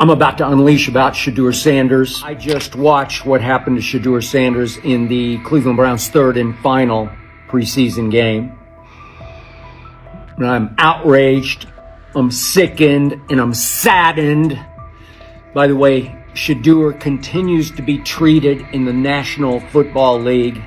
I'm about to unleash about Shedeur Sanders. I just watched what happened to Shedeur Sanders in the Cleveland Browns' third and final preseason game. And I'm outraged, I'm sickened, and I'm saddened. By the way, Shedeur continues to be treated in the National Football League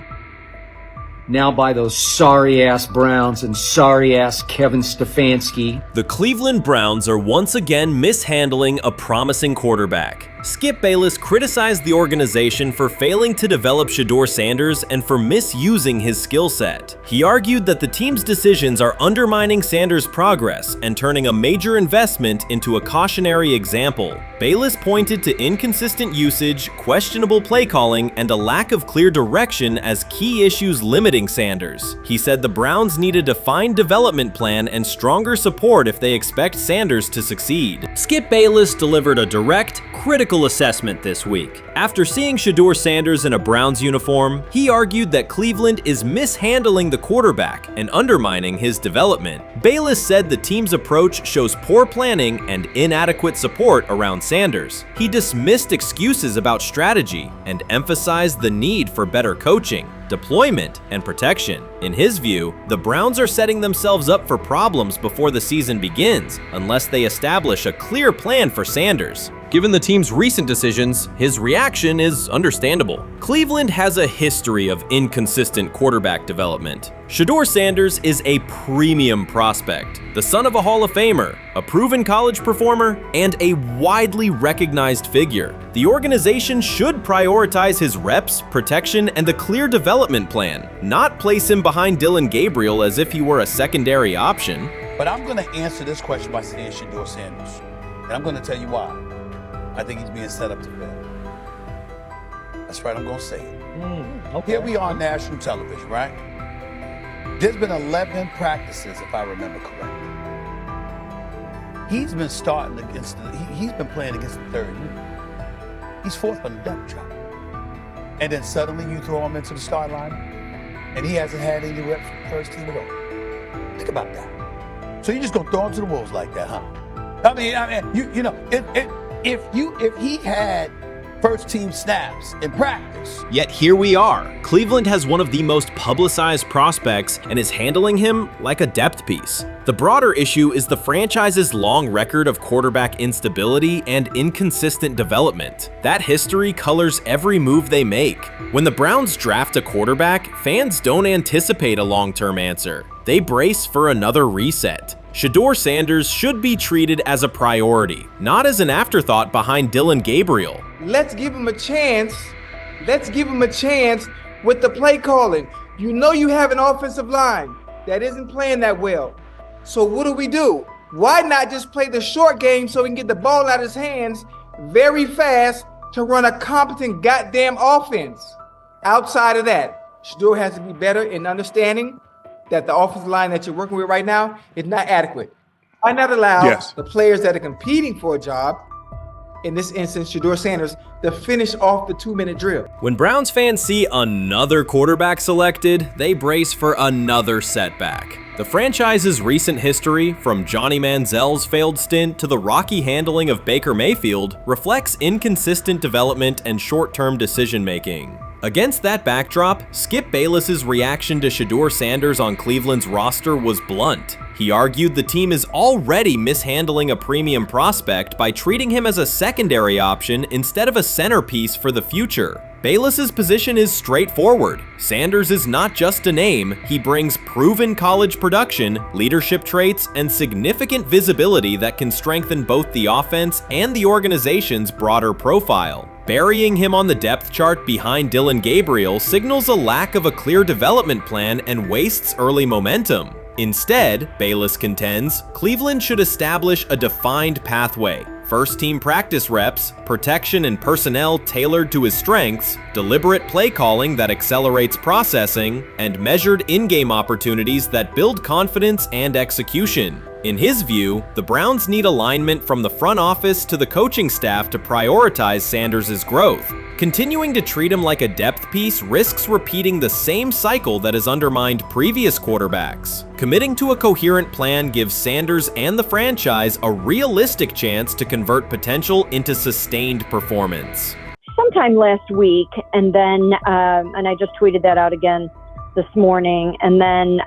now by those sorry-ass Browns and sorry-ass Kevin Stefanski. The Cleveland Browns are once again mishandling a promising quarterback. Skip Bayless criticized the organization for failing to develop Shedeur Sanders and for misusing his skill set. He argued that the team's decisions are undermining Sanders' progress and turning a major investment into a cautionary example. Bayless pointed to inconsistent usage, questionable play calling, and a lack of clear direction as key issues limiting Sanders. He said the Browns need a defined development plan and stronger support if they expect Sanders to succeed. Skip Bayless delivered a direct, critical assessment this week. After seeing Shedeur Sanders in a Browns uniform, he argued that Cleveland is mishandling the quarterback and undermining his development. Bayless said the team's approach shows poor planning and inadequate support around Sanders. He dismissed excuses about strategy and emphasized the need for better coaching, deployment, and protection. In his view, the Browns are setting themselves up for problems before the season begins unless they establish a clear plan for Sanders. Given the team's recent decisions, his reaction is understandable. Cleveland has a history of inconsistent quarterback development. Shedeur Sanders is a premium prospect, the son of a Hall of Famer, a proven college performer, and a widely recognized figure. The organization should prioritize his reps, protection, and a clear development plan, not place him behind Dillon Gabriel as if he were a secondary option. But I'm going to answer this question by saying Shedeur Sanders, and I'm going to tell you why. I think he's being set up to fail. That's right, I'm going to say it. Okay. Here we are on national television, right? There's been 11 practices, if I remember correctly. He's been starting against he's been playing against the third unit. He's fourth on the depth chart. And then suddenly you throw him into the start line, and he hasn't had any reps for the first team at all. Think about that. So you're just going to throw him to the wolves like that, huh? I mean, you know, if he had first team snaps in practice. Yet here we are. Cleveland has one of the most publicized prospects and is handling him like a depth piece. The broader issue is the franchise's long record of quarterback instability and inconsistent development. That history colors every move they make. When the Browns draft a quarterback, fans don't anticipate a long-term answer. They brace for another reset. Shedeur Sanders should be treated as a priority, not as an afterthought behind Dillon Gabriel. Let's give him a chance. Let's give him a chance with the play calling. You know you have an offensive line that isn't playing that well. So what do? Why not just play the short game so he can get the ball out of his hands very fast to run a competent goddamn offense? Outside of that, Shedeur has to be better in understanding that the offensive line that you're working with right now is not adequate. Why not allow the players that are competing for a job, in this instance, Shedeur Sanders, to finish off the 2-minute drill? When Browns fans see another quarterback selected, they brace for another setback. The franchise's recent history, from Johnny Manziel's failed stint to the rocky handling of Baker Mayfield, reflects inconsistent development and short-term decision-making. Against that backdrop, Skip Bayless's reaction to Shedeur Sanders on Cleveland's roster was blunt. He argued the team is already mishandling a premium prospect by treating him as a secondary option instead of a centerpiece for the future. Bayless's position is straightforward. Sanders is not just a name, he brings proven college production, leadership traits, and significant visibility that can strengthen both the offense and the organization's broader profile. Burying him on the depth chart behind Dillon Gabriel signals a lack of a clear development plan and wastes early momentum. Instead, Bayless contends, Cleveland should establish a defined pathway. First-team practice reps, protection and personnel tailored to his strengths, deliberate play calling that accelerates processing, and measured in-game opportunities that build confidence and execution. In his view, the Browns need alignment from the front office to the coaching staff to prioritize Sanders' growth. Continuing to treat him like a depth piece risks repeating the same cycle that has undermined previous quarterbacks. Committing to a coherent plan gives Sanders and the franchise a realistic chance to convert potential into sustained performance. Sometime last week, and then, and I just tweeted that out again this morning, and then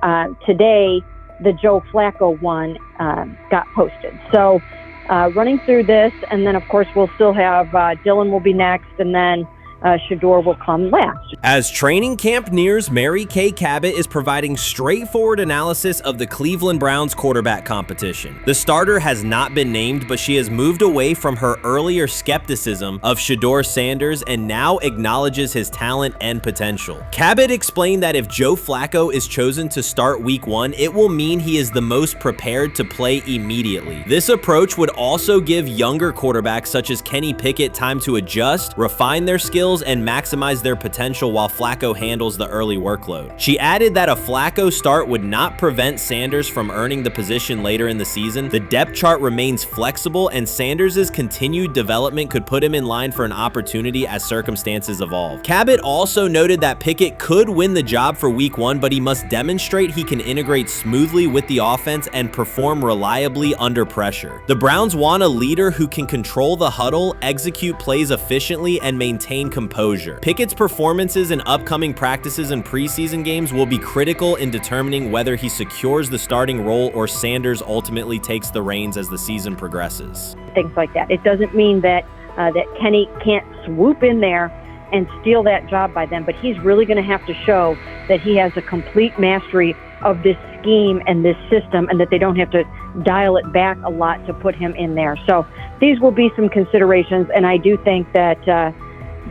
today, the Joe Flacco one got posted. So running through this, and then of course we'll still have Dylan will be next, and then Shedeur will come last. As training camp nears, Mary Kay Cabot is providing straightforward analysis of the Cleveland Browns quarterback competition. The starter has not been named, but she has moved away from her earlier skepticism of Shedeur Sanders and now acknowledges his talent and potential. Cabot explained that if Joe Flacco is chosen to start week 1, it will mean he is the most prepared to play immediately. This approach would also give younger quarterbacks such as Kenny Pickett time to adjust, refine their skills, and maximize their potential while Flacco handles the early workload. She added that a Flacco start would not prevent Sanders from earning the position later in the season. The depth chart remains flexible, and Sanders' continued development could put him in line for an opportunity as circumstances evolve. Cabot also noted that Pickett could win the job for week 1, but he must demonstrate he can integrate smoothly with the offense and perform reliably under pressure. The Browns want a leader who can control the huddle, execute plays efficiently, and maintain composure. Pickett's performances in upcoming practices and preseason games will be critical in determining whether he secures the starting role or Sanders ultimately takes the reins as the season progresses. Things like that. It doesn't mean that that Kenny can't swoop in there and steal that job by them, but he's really going to have to show that he has a complete mastery of this scheme and this system, and that they don't have to dial it back a lot to put him in there. So these will be some considerations, and I do think that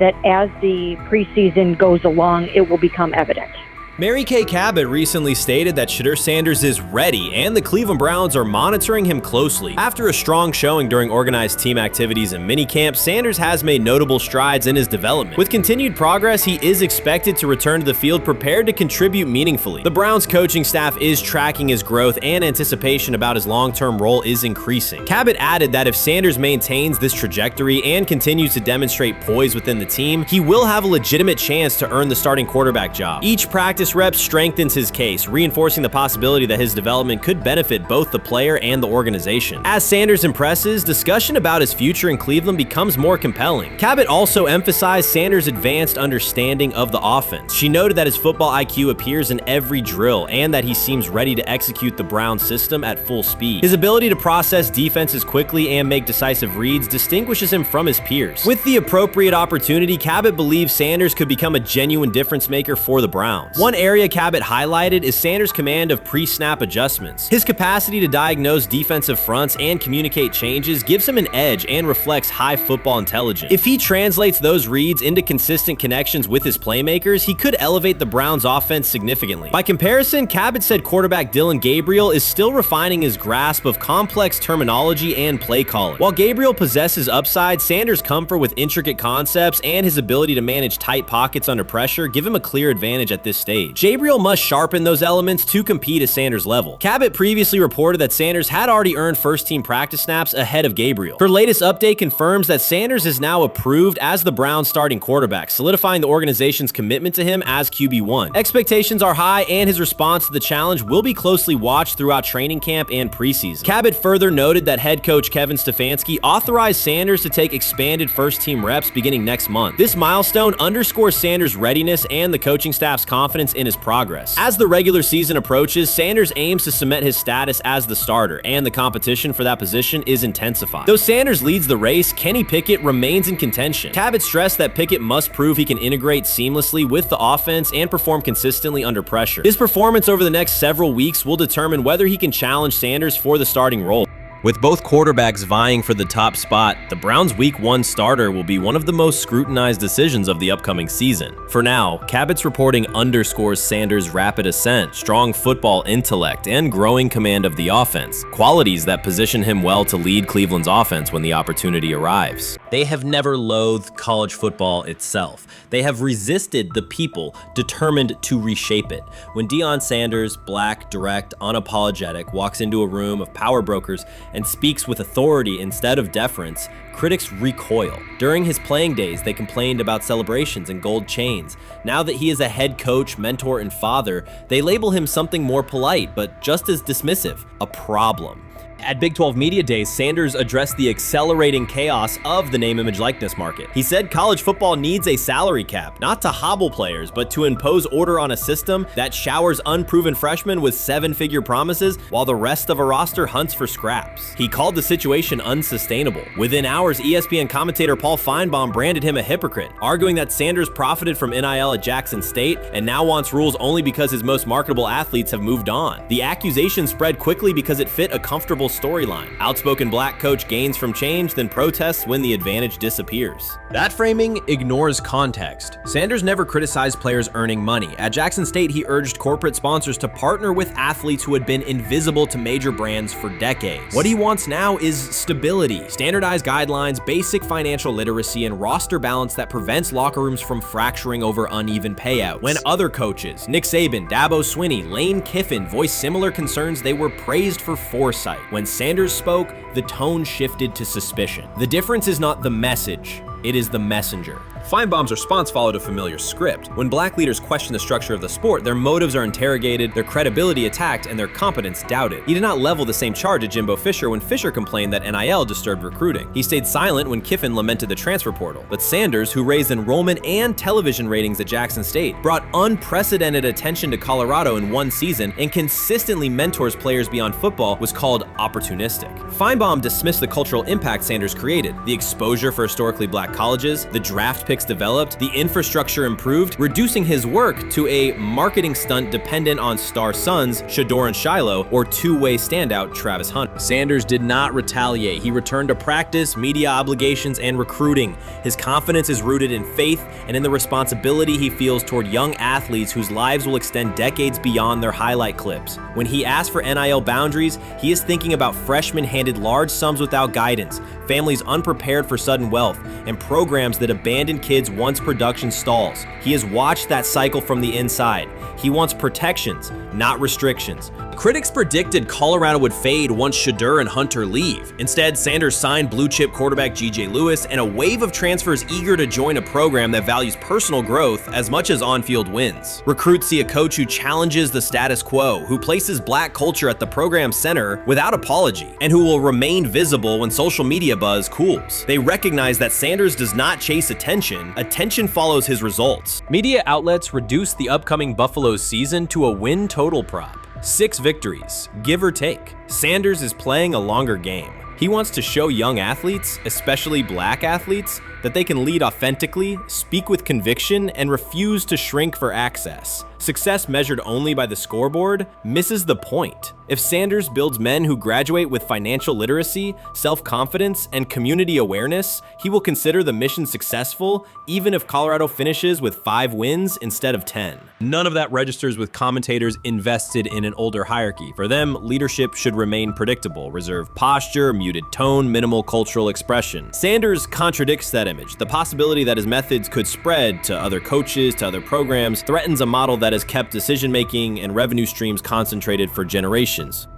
that as the preseason goes along, it will become evident. Mary Kay Cabot recently stated that Shedeur Sanders is ready, and the Cleveland Browns are monitoring him closely. After a strong showing during organized team activities and minicamp, Sanders has made notable strides in his development. With continued progress, he is expected to return to the field prepared to contribute meaningfully. The Browns coaching staff is tracking his growth, and anticipation about his long-term role is increasing. Cabot added that if Sanders maintains this trajectory and continues to demonstrate poise within the team, he will have a legitimate chance to earn the starting quarterback job. Each practice rep strengthens his case, reinforcing the possibility that his development could benefit both the player and the organization. As Sanders impresses, discussion about his future in Cleveland becomes more compelling. Cabot also emphasized Sanders' advanced understanding of the offense. She noted that his football IQ appears in every drill and that he seems ready to execute the Browns system at full speed. His ability to process defenses quickly and make decisive reads distinguishes him from his peers. With the appropriate opportunity, Cabot believes Sanders could become a genuine difference maker for the Browns. One area Cabot highlighted is Sanders' command of pre-snap adjustments. His capacity to diagnose defensive fronts and communicate changes gives him an edge and reflects high football intelligence. If he translates those reads into consistent connections with his playmakers, he could elevate the Browns' offense significantly. By comparison, Cabot said quarterback Dillon Gabriel is still refining his grasp of complex terminology and play calling. While Gabriel possesses upside, Sanders' comfort with intricate concepts and his ability to manage tight pockets under pressure give him a clear advantage at this stage. Gabriel must sharpen those elements to compete at Sanders' level. Cabot previously reported that Sanders had already earned first-team practice snaps ahead of Gabriel. Her latest update confirms that Sanders is now approved as the Browns' starting quarterback, solidifying the organization's commitment to him as QB1. Expectations are high, and his response to the challenge will be closely watched throughout training camp and preseason. Cabot further noted that head coach Kevin Stefanski authorized Sanders to take expanded first-team reps beginning next month. This milestone underscores Sanders' readiness and the coaching staff's confidence in his progress. As the regular season approaches, Sanders aims to cement his status as the starter, and the competition for that position is intensified. Though Sanders leads the race, Kenny Pickett remains in contention. Cabot stressed that Pickett must prove he can integrate seamlessly with the offense and perform consistently under pressure. His performance over the next several weeks will determine whether he can challenge Sanders for the starting role. With both quarterbacks vying for the top spot, the Browns' Week 1 starter will be one of the most scrutinized decisions of the upcoming season. For now, Cabot's reporting underscores Sanders' rapid ascent, strong football intellect, and growing command of the offense, qualities that position him well to lead Cleveland's offense when the opportunity arrives. They have never loathed college football itself. They have resisted the people determined to reshape it. When Deion Sanders, black, direct, unapologetic, walks into a room of power brokers and speaks with authority instead of deference, critics recoil. During his playing days, they complained about celebrations and gold chains. Now that he is a head coach, mentor, and father, they label him something more polite, but just as dismissive, a problem. At Big 12 Media Days, Sanders addressed the accelerating chaos of the name, image, likeness market. He said college football needs a salary cap, not to hobble players, but to impose order on a system that showers unproven freshmen with seven-figure promises while the rest of a roster hunts for scraps. He called the situation unsustainable. Within hours, ESPN commentator Paul Feinbaum branded him a hypocrite, arguing that Sanders profited from NIL at Jackson State and now wants rules only because his most marketable athletes have moved on. The accusation spread quickly because it fit a comfortable storyline. Outspoken black coach gains from change, then protests when the advantage disappears. That framing ignores context. Sanders never criticized players earning money. At Jackson State, he urged corporate sponsors to partner with athletes who had been invisible to major brands for decades. What he wants now is stability, standardized guidelines, basic financial literacy, and roster balance that prevents locker rooms from fracturing over uneven payouts. When other coaches, Nick Saban, Dabo Swinney, Lane Kiffin, voiced similar concerns, they were praised for foresight. When Sanders spoke, the tone shifted to suspicion. The difference is not the message, it is the messenger. Feinbaum's response followed a familiar script. When black leaders question the structure of the sport, their motives are interrogated, their credibility attacked, and their competence doubted. He did not level the same charge at Jimbo Fisher when Fisher complained that NIL disturbed recruiting. He stayed silent when Kiffin lamented the transfer portal. But Sanders, who raised enrollment and television ratings at Jackson State, brought unprecedented attention to Colorado in one season and consistently mentors players beyond football, was called opportunistic. Feinbaum dismissed the cultural impact Sanders created, the exposure for historically black colleges, the draft picks developed, the infrastructure improved, reducing his work to a marketing stunt dependent on star sons Shedeur and Shiloh or two-way standout Travis Hunt. Sanders did not retaliate. He returned to practice, media obligations, and recruiting. His confidence is rooted in faith and in the responsibility he feels toward young athletes whose lives will extend decades beyond their highlight clips. When he asks for NIL boundaries, he is thinking about freshmen handed large sums without guidance, families unprepared for sudden wealth, and programs that abandon kids once production stalls. He has watched that cycle from the inside. He wants protections, not restrictions. Critics predicted Colorado would fade once Shedeur and Hunter leave. Instead, Sanders signed blue-chip quarterback G.J. Lewis and a wave of transfers eager to join a program that values personal growth as much as on-field wins. Recruits see a coach who challenges the status quo, who places black culture at the program's center without apology, and who will remain visible when social media buzz cools. They recognize that Sanders does not chase attention. Attention follows his results. Media outlets reduced the upcoming Buffalo season to a win total prop. 6 victories, give or take. Sanders is playing a longer game. He wants to show young athletes, especially black athletes, that they can lead authentically, speak with conviction, and refuse to shrink for access. Success measured only by the scoreboard misses the point. If Sanders builds men who graduate with financial literacy, self-confidence, and community awareness, he will consider the mission successful, even if Colorado finishes with 5 wins instead of 10. None of that registers with commentators invested in an older hierarchy. For them, leadership should remain predictable, reserved posture, muted tone, minimal cultural expression. Sanders contradicts that image. The possibility that his methods could spread to other coaches, to other programs, threatens a model that has kept decision-making and revenue streams concentrated for generations.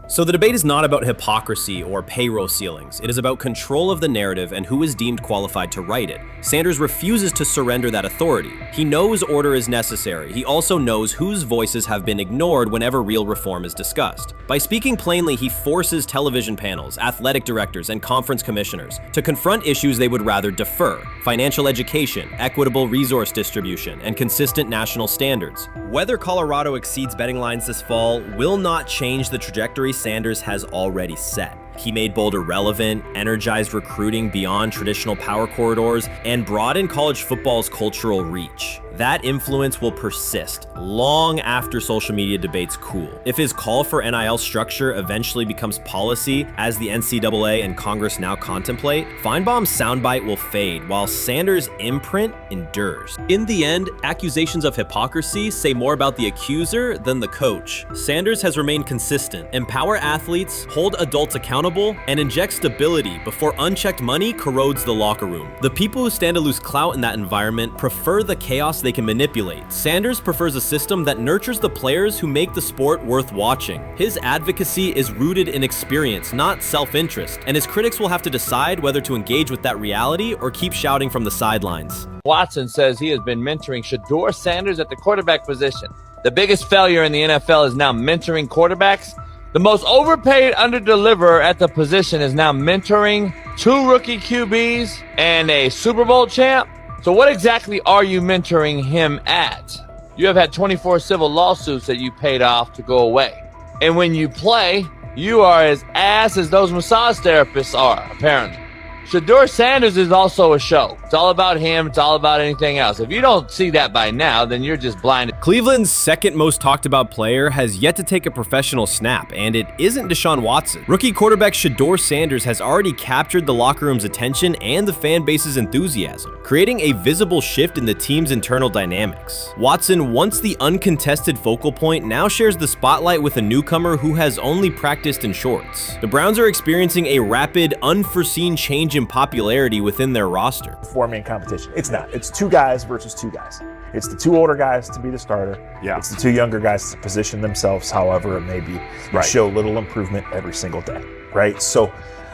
So the debate is not about hypocrisy or payroll ceilings. It is about control of the narrative and who is deemed qualified to write it. Sanders refuses to surrender that authority. He knows order is necessary. He also knows whose voices have been ignored whenever real reform is discussed. By speaking plainly, he forces television panels, athletic directors, and conference commissioners to confront issues they would rather defer: financial education, equitable resource distribution, and consistent national standards. Whether Colorado exceeds betting lines this fall will not change the trajectory Sanders has already set. He made Boulder relevant, energized recruiting beyond traditional power corridors, and broadened college football's cultural reach. that influence will persist long after social media debates cool. If his call for NIL structure eventually becomes policy, as the NCAA and Congress now contemplate, Feinbaum's soundbite will fade while Sanders' imprint endures. In the end, accusations of hypocrisy say more about the accuser than the coach. Sanders has remained consistent, empower athletes, hold adults accountable, and inject stability before unchecked money corrodes the locker room. The people who stand to lose clout in that environment prefer the chaos they can manipulate. Sanders prefers a system that nurtures the players who make the sport worth watching. His advocacy is rooted in experience, not self-interest, and his critics will have to decide whether to engage with that reality or keep shouting from the sidelines. Watson says he has been mentoring Shedeur Sanders at the quarterback position. The biggest failure in the NFL is now mentoring quarterbacks. The most overpaid underdeliverer at the position is now mentoring 2 rookie QBs and a Super Bowl champ. So what exactly are you mentoring him at? You have had 24 civil lawsuits that you paid off to go away. And when you play, you are as ass as those massage therapists are, apparently. Shedeur Sanders is also a show. It's all about him. It's all about anything else. If you don't see that by now, then you're just blinded. Cleveland's second most talked about player has yet to take a professional snap, and it isn't Deshaun Watson. Rookie quarterback Shedeur Sanders has already captured the locker room's attention and the fan base's enthusiasm, creating a visible shift in the team's internal dynamics. Watson, once the uncontested focal point, now shares the spotlight with a newcomer who has only practiced in shorts. The Browns are experiencing a rapid, unforeseen change in popularity within their roster. 4-man competition. It's not. It's 2 guys versus 2 guys. It's the 2 older guys to be the starter. Yeah. It's the 2 younger guys to position themselves however it may be. Right. Show little improvement every single day, right? So,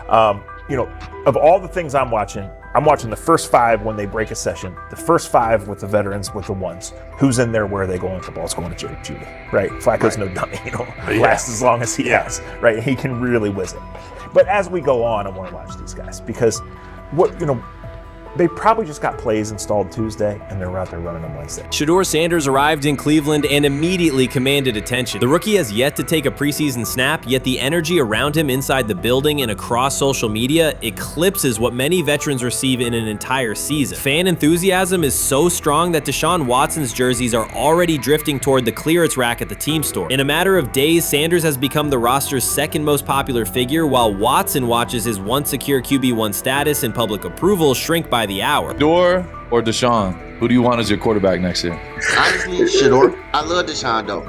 of all the things I'm watching the first 5 when they break a session, the first 5 with the veterans, with the ones. Who's in there, where are they going? The ball's going to Jerry Judy, right? Flacco's no dummy, lasts as long as he has, right? He can really whiz it. But as we go on, I want to watch these guys because they probably just got plays installed Tuesday and they're out there running on Wednesday. Shedeur Sanders arrived in Cleveland and immediately commanded attention. The rookie has yet to take a preseason snap, yet the energy around him inside the building and across social media eclipses what many veterans receive in an entire season. Fan enthusiasm is so strong that Deshaun Watson's jerseys are already drifting toward the clearance rack at the team store. In a matter of days, Sanders has become the roster's second most popular figure, while Watson watches his once secure QB1 status and public approval shrink by the hour. Shedeur or Deshaun? Who do you want as your quarterback next year? Honestly, Shedeur. I love Deshaun though.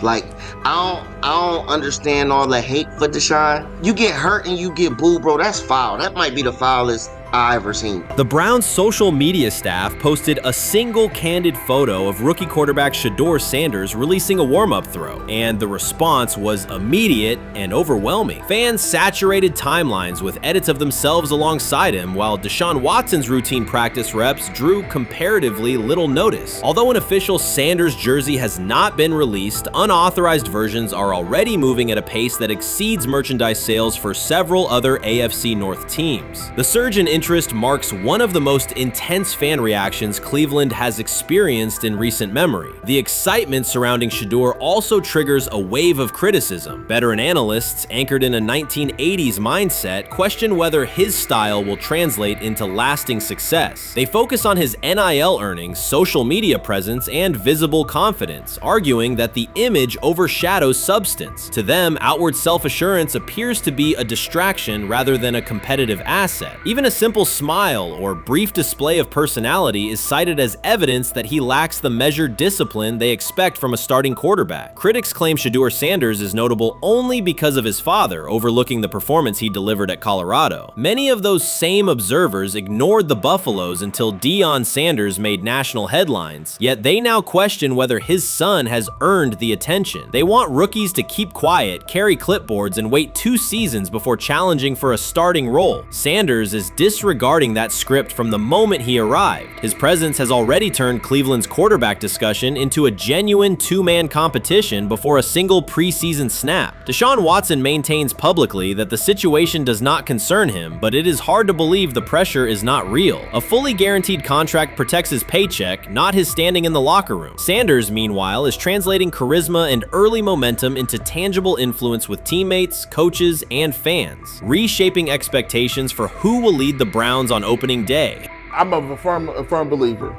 Like, I don't understand all the hate for Deshaun. You get hurt and you get booed, bro. That's foul. That might be the foulest I ever seen. The Browns' social media staff posted a single candid photo of rookie quarterback Shedeur Sanders releasing a warm-up throw, and the response was immediate and overwhelming. Fans saturated timelines with edits of themselves alongside him, while Deshaun Watson's routine practice reps drew comparatively little notice. Although an official Sanders jersey has not been released, unauthorized versions are already moving at a pace that exceeds merchandise sales for several other AFC North teams. The surge in interest marks one of the most intense fan reactions Cleveland has experienced in recent memory. The excitement surrounding Shedeur also triggers a wave of criticism. Veteran analysts, anchored in a 1980s mindset, question whether his style will translate into lasting success. They focus on his NIL earnings, social media presence, and visible confidence, arguing that the image overshadows substance. To them, outward self-assurance appears to be a distraction rather than a competitive asset. Even a simple smile or brief display of personality is cited as evidence that he lacks the measured discipline they expect from a starting quarterback. Critics claim Shedeur Sanders is notable only because of his father overlooking the performance he delivered at Colorado. Many of those same observers ignored the Buffaloes until Deion Sanders made national headlines, yet they now question whether his son has earned the attention. They want rookies to keep quiet, carry clipboards, and wait 2 seasons before challenging for a starting role. Sanders is disregarding that script from the moment he arrived. His presence has already turned Cleveland's quarterback discussion into a genuine 2-man competition before a single preseason snap. Deshaun Watson maintains publicly that the situation does not concern him, but it is hard to believe the pressure is not real. A fully guaranteed contract protects his paycheck, not his standing in the locker room. Sanders, meanwhile, is translating charisma and early momentum into tangible influence with teammates, coaches, and fans, reshaping expectations for who will lead the Browns on opening day. I'm a firm believer.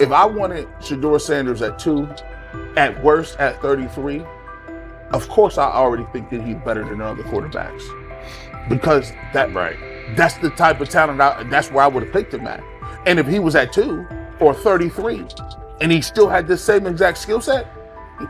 if I wanted Shedeur Sanders at 2, at worst at 33, of course I already think that he's better than the other quarterbacks. Because that's the type of talent, that's where I would have picked him at. And if he was at 2 or 33 and he still had this same exact skill set,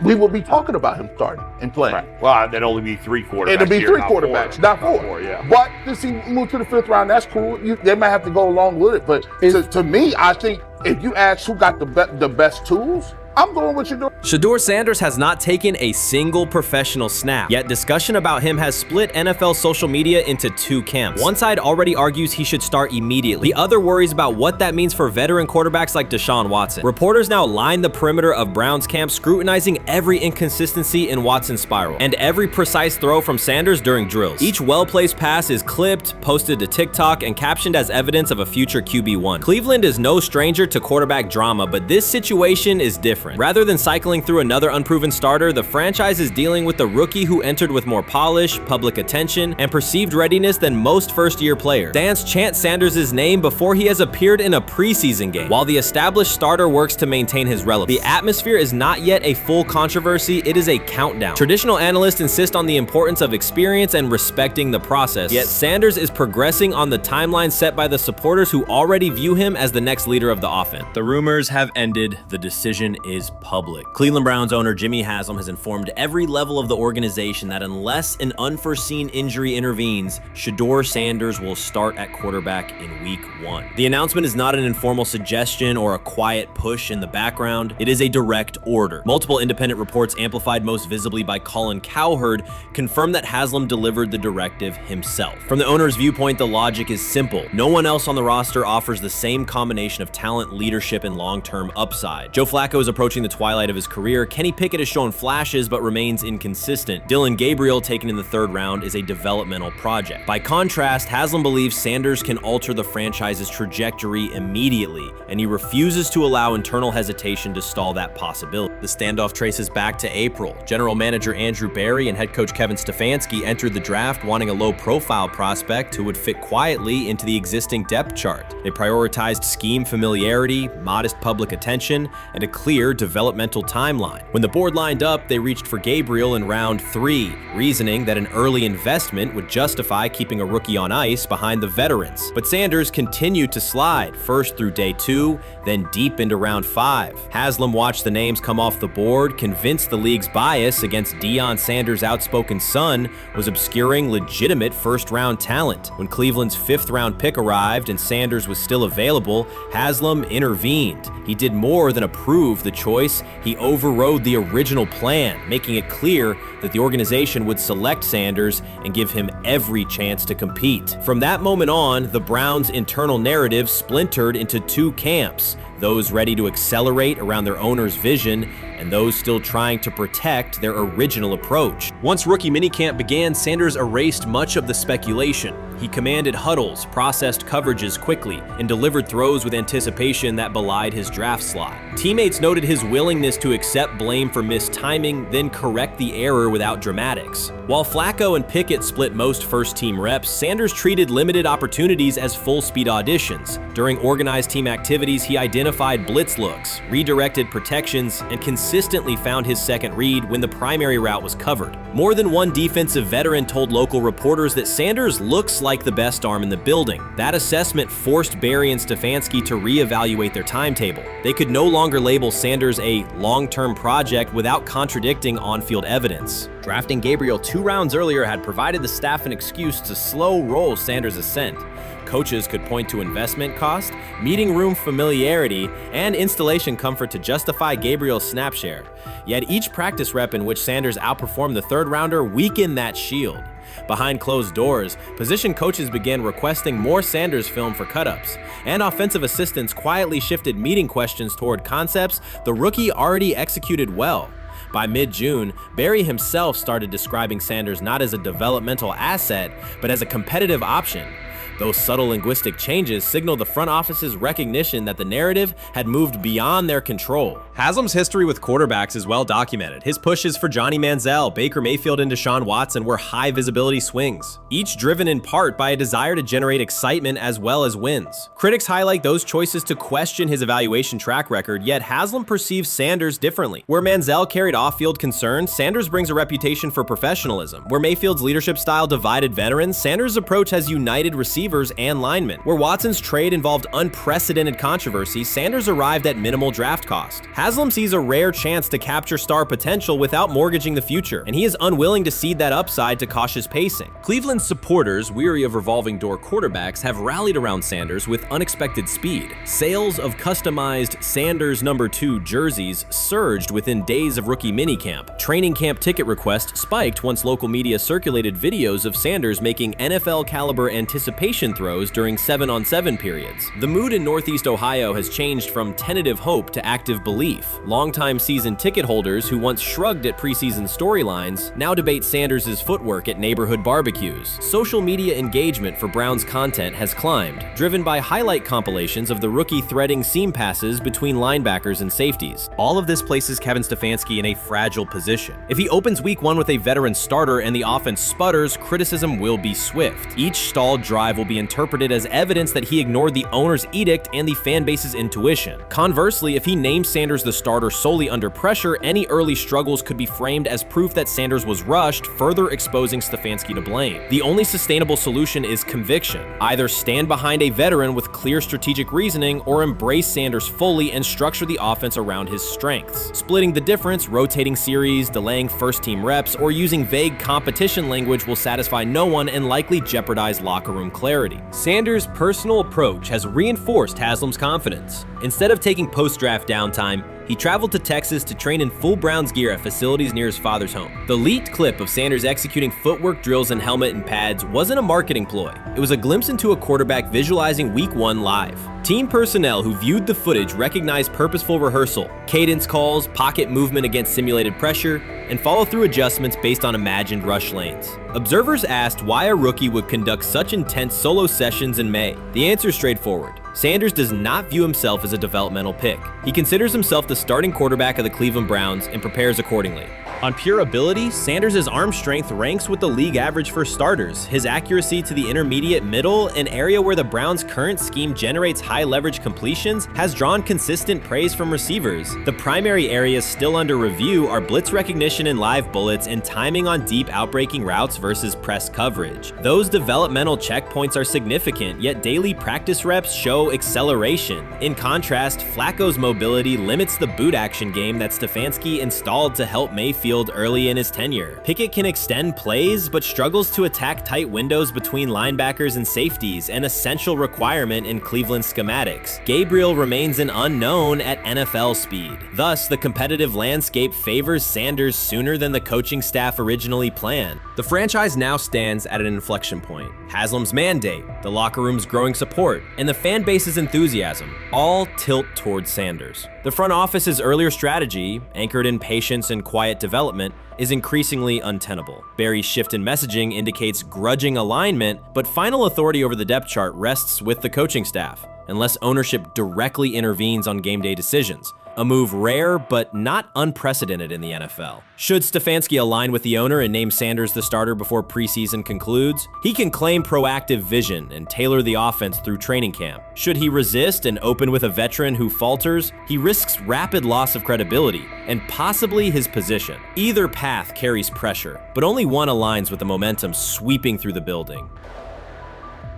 we would be talking about him starting and playing. Right. Well, that'd only be 3 quarterbacks. It'd be here, 3 quarterbacks, not 4. Yeah. But since he moved to the 5th round, that's cool. They might have to go along with it. But to me, I think if you ask who got the best tools, I'm going with Shedeur. Shedeur Sanders has not taken a single professional snap, yet discussion about him has split NFL social media into 2 camps. One side already argues he should start immediately. The other worries about what that means for veteran quarterbacks like Deshaun Watson. Reporters now line the perimeter of Browns camp, scrutinizing every inconsistency in Watson's spiral and every precise throw from Sanders during drills. Each well-placed pass is clipped, posted to TikTok, and captioned as evidence of a future QB1. Cleveland is no stranger to quarterback drama, but this situation is different. Rather than cycling through another unproven starter, the franchise is dealing with a rookie who entered with more polish, public attention, and perceived readiness than most first-year players. Fans chant Sanders' name before he has appeared in a preseason game, while the established starter works to maintain his relevance. The atmosphere is not yet a full controversy, it is a countdown. Traditional analysts insist on the importance of experience and respecting the process, yet Sanders is progressing on the timeline set by the supporters who already view him as the next leader of the offense. The rumors have ended, the decision is public. Cleveland Browns owner Jimmy Haslam has informed every level of the organization that unless an unforeseen injury intervenes, Shedeur Sanders will start at quarterback in week 1. The announcement is not an informal suggestion or a quiet push in the background. It is a direct order. Multiple independent reports, amplified most visibly by Colin Cowherd, confirm that Haslam delivered the directive himself. From the owner's viewpoint, the logic is simple. No one else on the roster offers the same combination of talent, leadership, and long-term upside. Joe Flacco is approaching the twilight of his career. Kenny Pickett has shown flashes but remains inconsistent. Dylan Gabriel, taken in the 3rd round, is a developmental project. By contrast, Haslam believes Sanders can alter the franchise's trajectory immediately, and he refuses to allow internal hesitation to stall that possibility. The standoff traces back to April. General manager Andrew Berry and head coach Kevin Stefanski entered the draft wanting a low-profile prospect who would fit quietly into the existing depth chart. They prioritized scheme familiarity, modest public attention, and a clear developmental timeline. When the board lined up, they reached for Gabriel in round 3, reasoning that an early investment would justify keeping a rookie on ice behind the veterans. But Sanders continued to slide, first through day 2, then deep into round 5. Haslam watched the names come off the board, convinced the league's bias against Deion Sanders' outspoken son was obscuring legitimate first-round talent. When Cleveland's 5th-round pick arrived and Sanders was still available, Haslam intervened. He did more than approve the choice, he overrode the original plan, making it clear that the organization would select Sanders and give him every chance to compete. From that moment on, the Browns' internal narrative splintered into 2 camps, those ready to accelerate around their owner's vision and those still trying to protect their original approach. Once rookie minicamp began, Sanders erased much of the speculation. He commanded huddles, processed coverages quickly, and delivered throws with anticipation that belied his draft slot. Teammates noted his willingness to accept blame for missed timing, then correct the error without dramatics. While Flacco and Pickett split most first-team reps, Sanders treated limited opportunities as full-speed auditions. During organized team activities, he identified blitz looks, redirected protections, and consistently found his second read when the primary route was covered. More than one defensive veteran told local reporters that Sanders looks like the best arm in the building. That assessment forced Berry and Stefanski to reevaluate their timetable. They could no longer label Sanders a long-term project without contradicting on-field evidence. Drafting Gabriel 2 rounds earlier had provided the staff an excuse to slow roll Sanders' ascent. Coaches could point to investment cost, meeting room familiarity, and installation comfort to justify Gabriel's snap share. Yet each practice rep in which Sanders outperformed the 3rd rounder weakened that shield. Behind closed doors, position coaches began requesting more Sanders film for cut-ups, and offensive assistants quietly shifted meeting questions toward concepts the rookie already executed well. By mid-June, Berry himself started describing Sanders not as a developmental asset, but as a competitive option. Those subtle linguistic changes signal the front office's recognition that the narrative had moved beyond their control. Haslam's history with quarterbacks is well documented. His pushes for Johnny Manziel, Baker Mayfield, and Deshaun Watson were high visibility swings, each driven in part by a desire to generate excitement as well as wins. Critics highlight those choices to question his evaluation track record, yet Haslam perceives Sanders differently. Where Manziel carried off-field concerns, Sanders brings a reputation for professionalism. Where Mayfield's leadership style divided veterans, Sanders' approach has united receivers and linemen. Where Watson's trade involved unprecedented controversy, Sanders arrived at minimal draft cost. Haslam sees a rare chance to capture star potential without mortgaging the future, and he is unwilling to cede that upside to cautious pacing. Cleveland's supporters, weary of revolving door quarterbacks, have rallied around Sanders with unexpected speed. Sales of customized Sanders number 2 jerseys surged within days of rookie minicamp. Training camp ticket requests spiked once local media circulated videos of Sanders making NFL-caliber anticipation throws during 7-on-7 periods. The mood in Northeast Ohio has changed from tentative hope to active belief. Longtime season ticket holders who once shrugged at preseason storylines now debate Sanders' footwork at neighborhood barbecues. Social media engagement for Brown's content has climbed, driven by highlight compilations of the rookie threading seam passes between linebackers and safeties. All of this places Kevin Stefanski in a fragile position. If he opens week 1 with a veteran starter and the offense sputters, criticism will be swift. Each stalled drive will be interpreted as evidence that he ignored the owner's edict and the fan base's intuition. Conversely, if he names Sanders the starter solely under pressure, any early struggles could be framed as proof that Sanders was rushed, further exposing Stefanski to blame. The only sustainable solution is conviction. Either stand behind a veteran with clear strategic reasoning or embrace Sanders fully and structure the offense around his strengths. Splitting the difference, rotating series, delaying first-team reps, or using vague competition language will satisfy no one and likely jeopardize locker room clarity. Sanders' personal approach has reinforced Haslam's confidence. Instead of taking post-draft downtime, he traveled to Texas to train in full Browns gear at facilities near his father's home. The leaked clip of Sanders executing footwork drills in helmet and pads wasn't a marketing ploy. It was a glimpse into a quarterback visualizing Week 1 live. Team personnel who viewed the footage recognized purposeful rehearsal, cadence calls, pocket movement against simulated pressure, and follow-through adjustments based on imagined rush lanes. Observers asked why a rookie would conduct such intense solo sessions in May. The answer is straightforward. Sanders does not view himself as a developmental pick. He considers himself the starting quarterback of the Cleveland Browns and prepares accordingly. On pure ability, Sanders' arm strength ranks with the league average for starters. His accuracy to the intermediate middle, an area where the Browns' current scheme generates high leverage completions, has drawn consistent praise from receivers. The primary areas still under review are blitz recognition and live bullets and timing on deep outbreaking routes versus press coverage. Those developmental checkpoints are significant, yet daily practice reps show acceleration. In contrast, Flacco's mobility limits the boot action game that Stefanski installed to help Mayfield early in his tenure. Pickett can extend plays, but struggles to attack tight windows between linebackers and safeties, an essential requirement in Cleveland schematics. Gabriel remains an unknown at NFL speed. Thus, the competitive landscape favors Sanders sooner than the coaching staff originally planned. The franchise now stands at an inflection point. Haslam's mandate, the locker room's growing support, and the fan base's enthusiasm all tilt towards Sanders. The front office's earlier strategy, anchored in patience and quiet development, is increasingly untenable. Barry's shift in messaging indicates grudging alignment, but final authority over the depth chart rests with the coaching staff, unless ownership directly intervenes on game day decisions. A move rare but not unprecedented in the NFL. Should Stefanski align with the owner and name Sanders the starter before preseason concludes, he can claim proactive vision and tailor the offense through training camp. Should he resist and open with a veteran who falters, he risks rapid loss of credibility and possibly his position. Either path carries pressure, but only one aligns with the momentum sweeping through the building.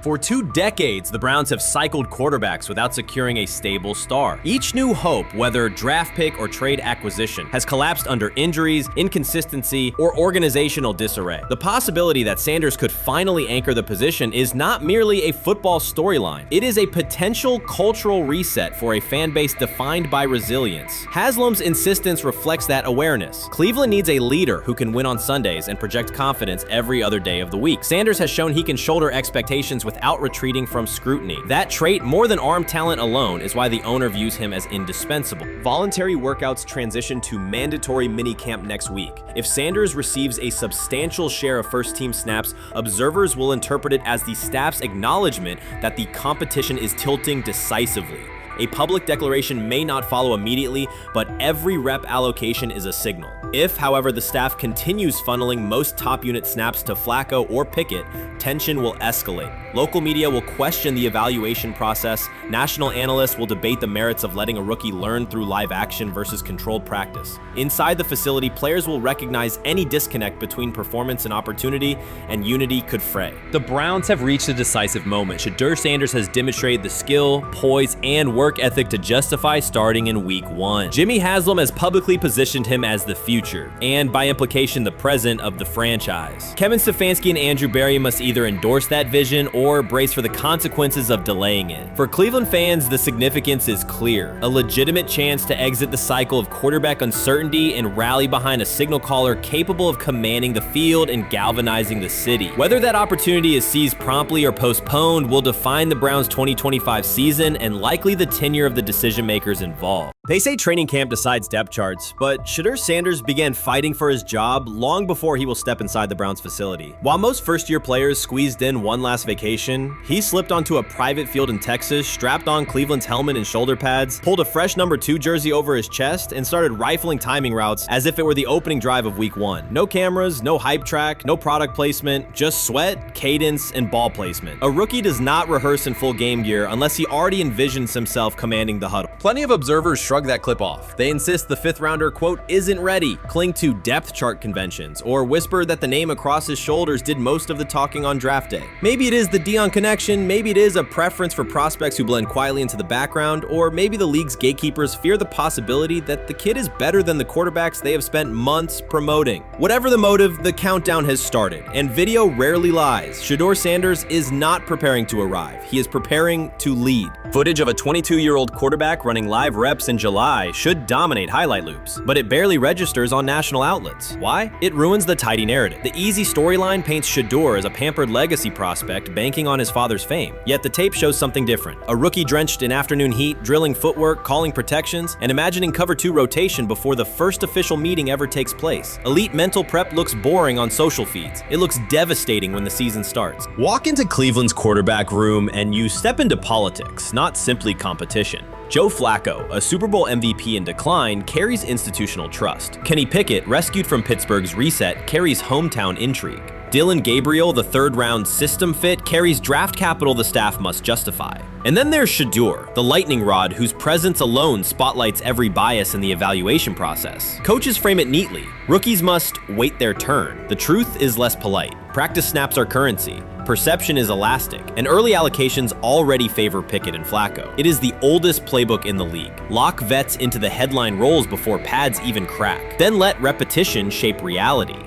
For 2 decades, the Browns have cycled quarterbacks without securing a stable star. Each new hope, whether draft pick or trade acquisition, has collapsed under injuries, inconsistency, or organizational disarray. The possibility that Sanders could finally anchor the position is not merely a football storyline. It is a potential cultural reset for a fan base defined by resilience. Haslam's insistence reflects that awareness. Cleveland needs a leader who can win on Sundays and project confidence every other day of the week. Sanders has shown he can shoulder expectations without retreating from scrutiny. That trait, more than arm talent alone, is why the owner views him as indispensable. Voluntary workouts transition to mandatory minicamp next week. If Sanders receives a substantial share of first-team snaps, observers will interpret it as the staff's acknowledgement that the competition is tilting decisively. A public declaration may not follow immediately, but every rep allocation is a signal. If, however, the staff continues funneling most top unit snaps to Flacco or Pickett, tension will escalate. Local media will question the evaluation process. National analysts will debate the merits of letting a rookie learn through live action versus controlled practice. Inside the facility, players will recognize any disconnect between performance and opportunity, and unity could fray. The Browns have reached a decisive moment. Shedeur Sanders has demonstrated the skill, poise, and work ethic to justify starting in Week 1. Jimmy Haslam has publicly positioned him as the future, and by implication, the present of the franchise. Kevin Stefanski and Andrew Berry must either endorse that vision or brace for the consequences of delaying it. For Cleveland fans, the significance is clear. A legitimate chance to exit the cycle of quarterback uncertainty and rally behind a signal caller capable of commanding the field and galvanizing the city. Whether that opportunity is seized promptly or postponed will define the Browns' 2025 season and likely the tenure of the decision makers involved. They say training camp decides depth charts, but Shedeur Sanders began fighting for his job long before he will step inside the Browns facility. While most first-year players squeezed in one last vacation, he slipped onto a private field in Texas, strapped on Cleveland's helmet and shoulder pads, pulled a fresh number 2 jersey over his chest, and started rifling timing routes as if it were the opening drive of Week 1. No cameras, no hype track, no product placement, just sweat, cadence, and ball placement. A rookie does not rehearse in full game gear unless he already envisions himself commanding the huddle. Plenty of observers shrug that clip off. They insist the 5th rounder, quote, isn't ready, cling to depth chart conventions, or whisper that the name across his shoulders did most of the talking on draft day. Maybe it is the Dion connection, maybe it is a preference for prospects who blend quietly into the background, or maybe the league's gatekeepers fear the possibility that the kid is better than the quarterbacks they have spent months promoting. Whatever the motive, the countdown has started, and video rarely lies. Shedeur Sanders is not preparing to arrive. He is preparing to lead. Footage of a 22-year-old quarterback running live reps in July should dominate highlight loops, but it barely registers on national outlets. Why? It ruins the tidy narrative. The easy storyline paints Shedeur as a pampered legacy prospect banking on his father's fame. Yet the tape shows something different. A rookie drenched in afternoon heat, drilling footwork, calling protections, and imagining cover 2 rotation before the first official meeting ever takes place. Elite mental prep looks boring on social feeds. It looks devastating when the season starts. Walk into Cleveland's quarterback room and you step into politics, not simply competition. Joe Flacco, a Super Bowl MVP in decline, carries institutional trust. Kenny Pickett, rescued from Pittsburgh's reset, carries hometown intrigue. Dylan Gabriel, the 3rd-round system fit, carries draft capital the staff must justify. And then there's Shedeur, the lightning rod whose presence alone spotlights every bias in the evaluation process. Coaches frame it neatly. Rookies must wait their turn. The truth is less polite. Practice snaps are currency. Perception is elastic, and early allocations already favor Pickett and Flacco. It is the oldest playbook in the league. Lock vets into the headline roles before pads even crack. Then let repetition shape reality.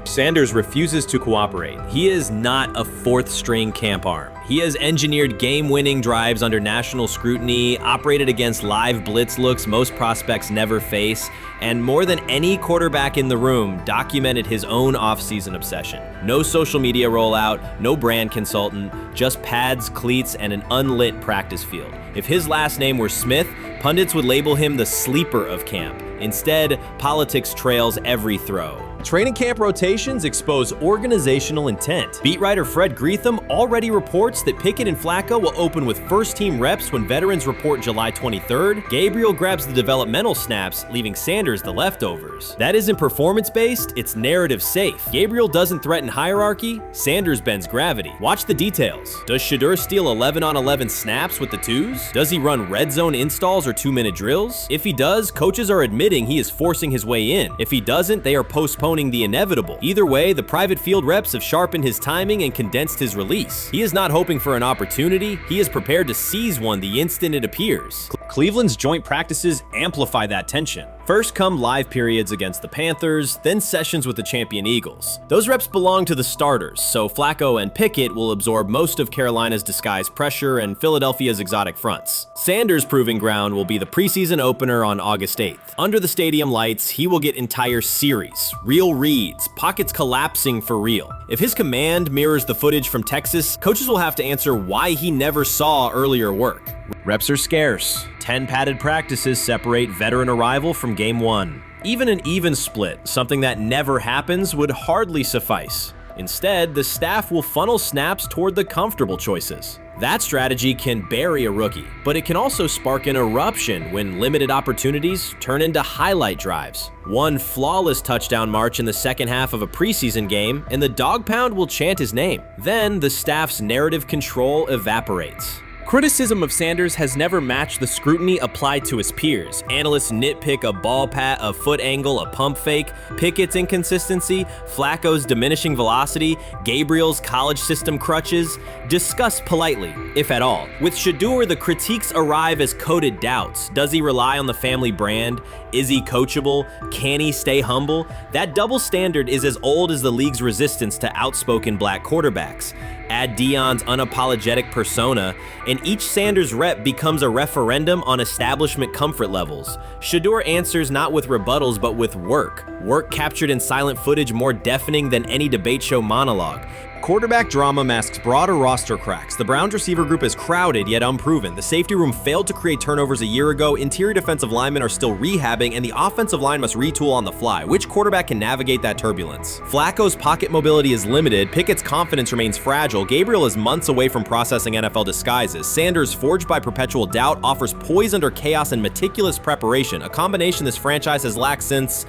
Sanders refuses to cooperate. He is not a 4th-string camp arm. He has engineered game-winning drives under national scrutiny, operated against live blitz looks most prospects never face, and more than any quarterback in the room, documented his own off-season obsession. No social media rollout, no brand consultant, just pads, cleats, and an unlit practice field. If his last name were Smith, pundits would label him the sleeper of camp. Instead, politics trails every throw. Training camp rotations expose organizational intent. Beat writer Fred Greetham already reports that Pickett and Flacco will open with first-team reps when veterans report July 23rd. Gabriel grabs the developmental snaps, leaving Sanders the leftovers. That isn't performance-based, it's narrative-safe. Gabriel doesn't threaten hierarchy, Sanders bends gravity. Watch the details. Does Shedeur steal 11-on-11 snaps with the 2s? Does he run red zone installs or 2-minute drills? If he does, coaches are admitting he is forcing his way in. If he doesn't, they are postponing the inevitable. Either way, the private field reps have sharpened his timing and condensed his release. He is not hoping for an opportunity, he is prepared to seize one the instant it appears. Cleveland's joint practices amplify that tension. First come live periods against the Panthers, then sessions with the champion Eagles. Those reps belong to the starters, so Flacco and Pickett will absorb most of Carolina's disguised pressure and Philadelphia's exotic fronts. Sanders' proving ground will be the preseason opener on August 8th. Under the stadium lights, he will get entire series, real reads, pockets collapsing for real. If his command mirrors the footage from Texas, coaches will have to answer why he never saw earlier work. Reps are scarce. 10 padded practices separate veteran arrival from game 1. Even an even split, something that never happens, would hardly suffice. Instead, the staff will funnel snaps toward the comfortable choices. That strategy can bury a rookie, but it can also spark an eruption when limited opportunities turn into highlight drives. One flawless touchdown march in the second half of a preseason game, and the dog pound will chant his name. Then the staff's narrative control evaporates. Criticism of Sanders has never matched the scrutiny applied to his peers. Analysts nitpick a ball pat, a foot angle, a pump fake, Pickett's inconsistency, Flacco's diminishing velocity, Gabriel's college system crutches. Discuss politely, if at all. With Shedeur, the critiques arrive as coded doubts. Does he rely on the family brand? Is he coachable? Can he stay humble? That double standard is as old as the league's resistance to outspoken black quarterbacks. Add Deion's unapologetic persona, and each Sanders rep becomes a referendum on establishment comfort levels. Shedeur answers not with rebuttals, but with work. Work captured in silent footage more deafening than any debate show monologue. Quarterback drama masks broader roster cracks. The Browns receiver group is crowded yet unproven. The safety room failed to create turnovers a year ago. Interior defensive linemen are still rehabbing, and the offensive line must retool on the fly. Which quarterback can navigate that turbulence? Flacco's pocket mobility is limited. Pickett's confidence remains fragile. Gabriel is months away from processing NFL disguises. Sanders, forged by perpetual doubt, offers poise under chaos and meticulous preparation, a combination this franchise has lacked since,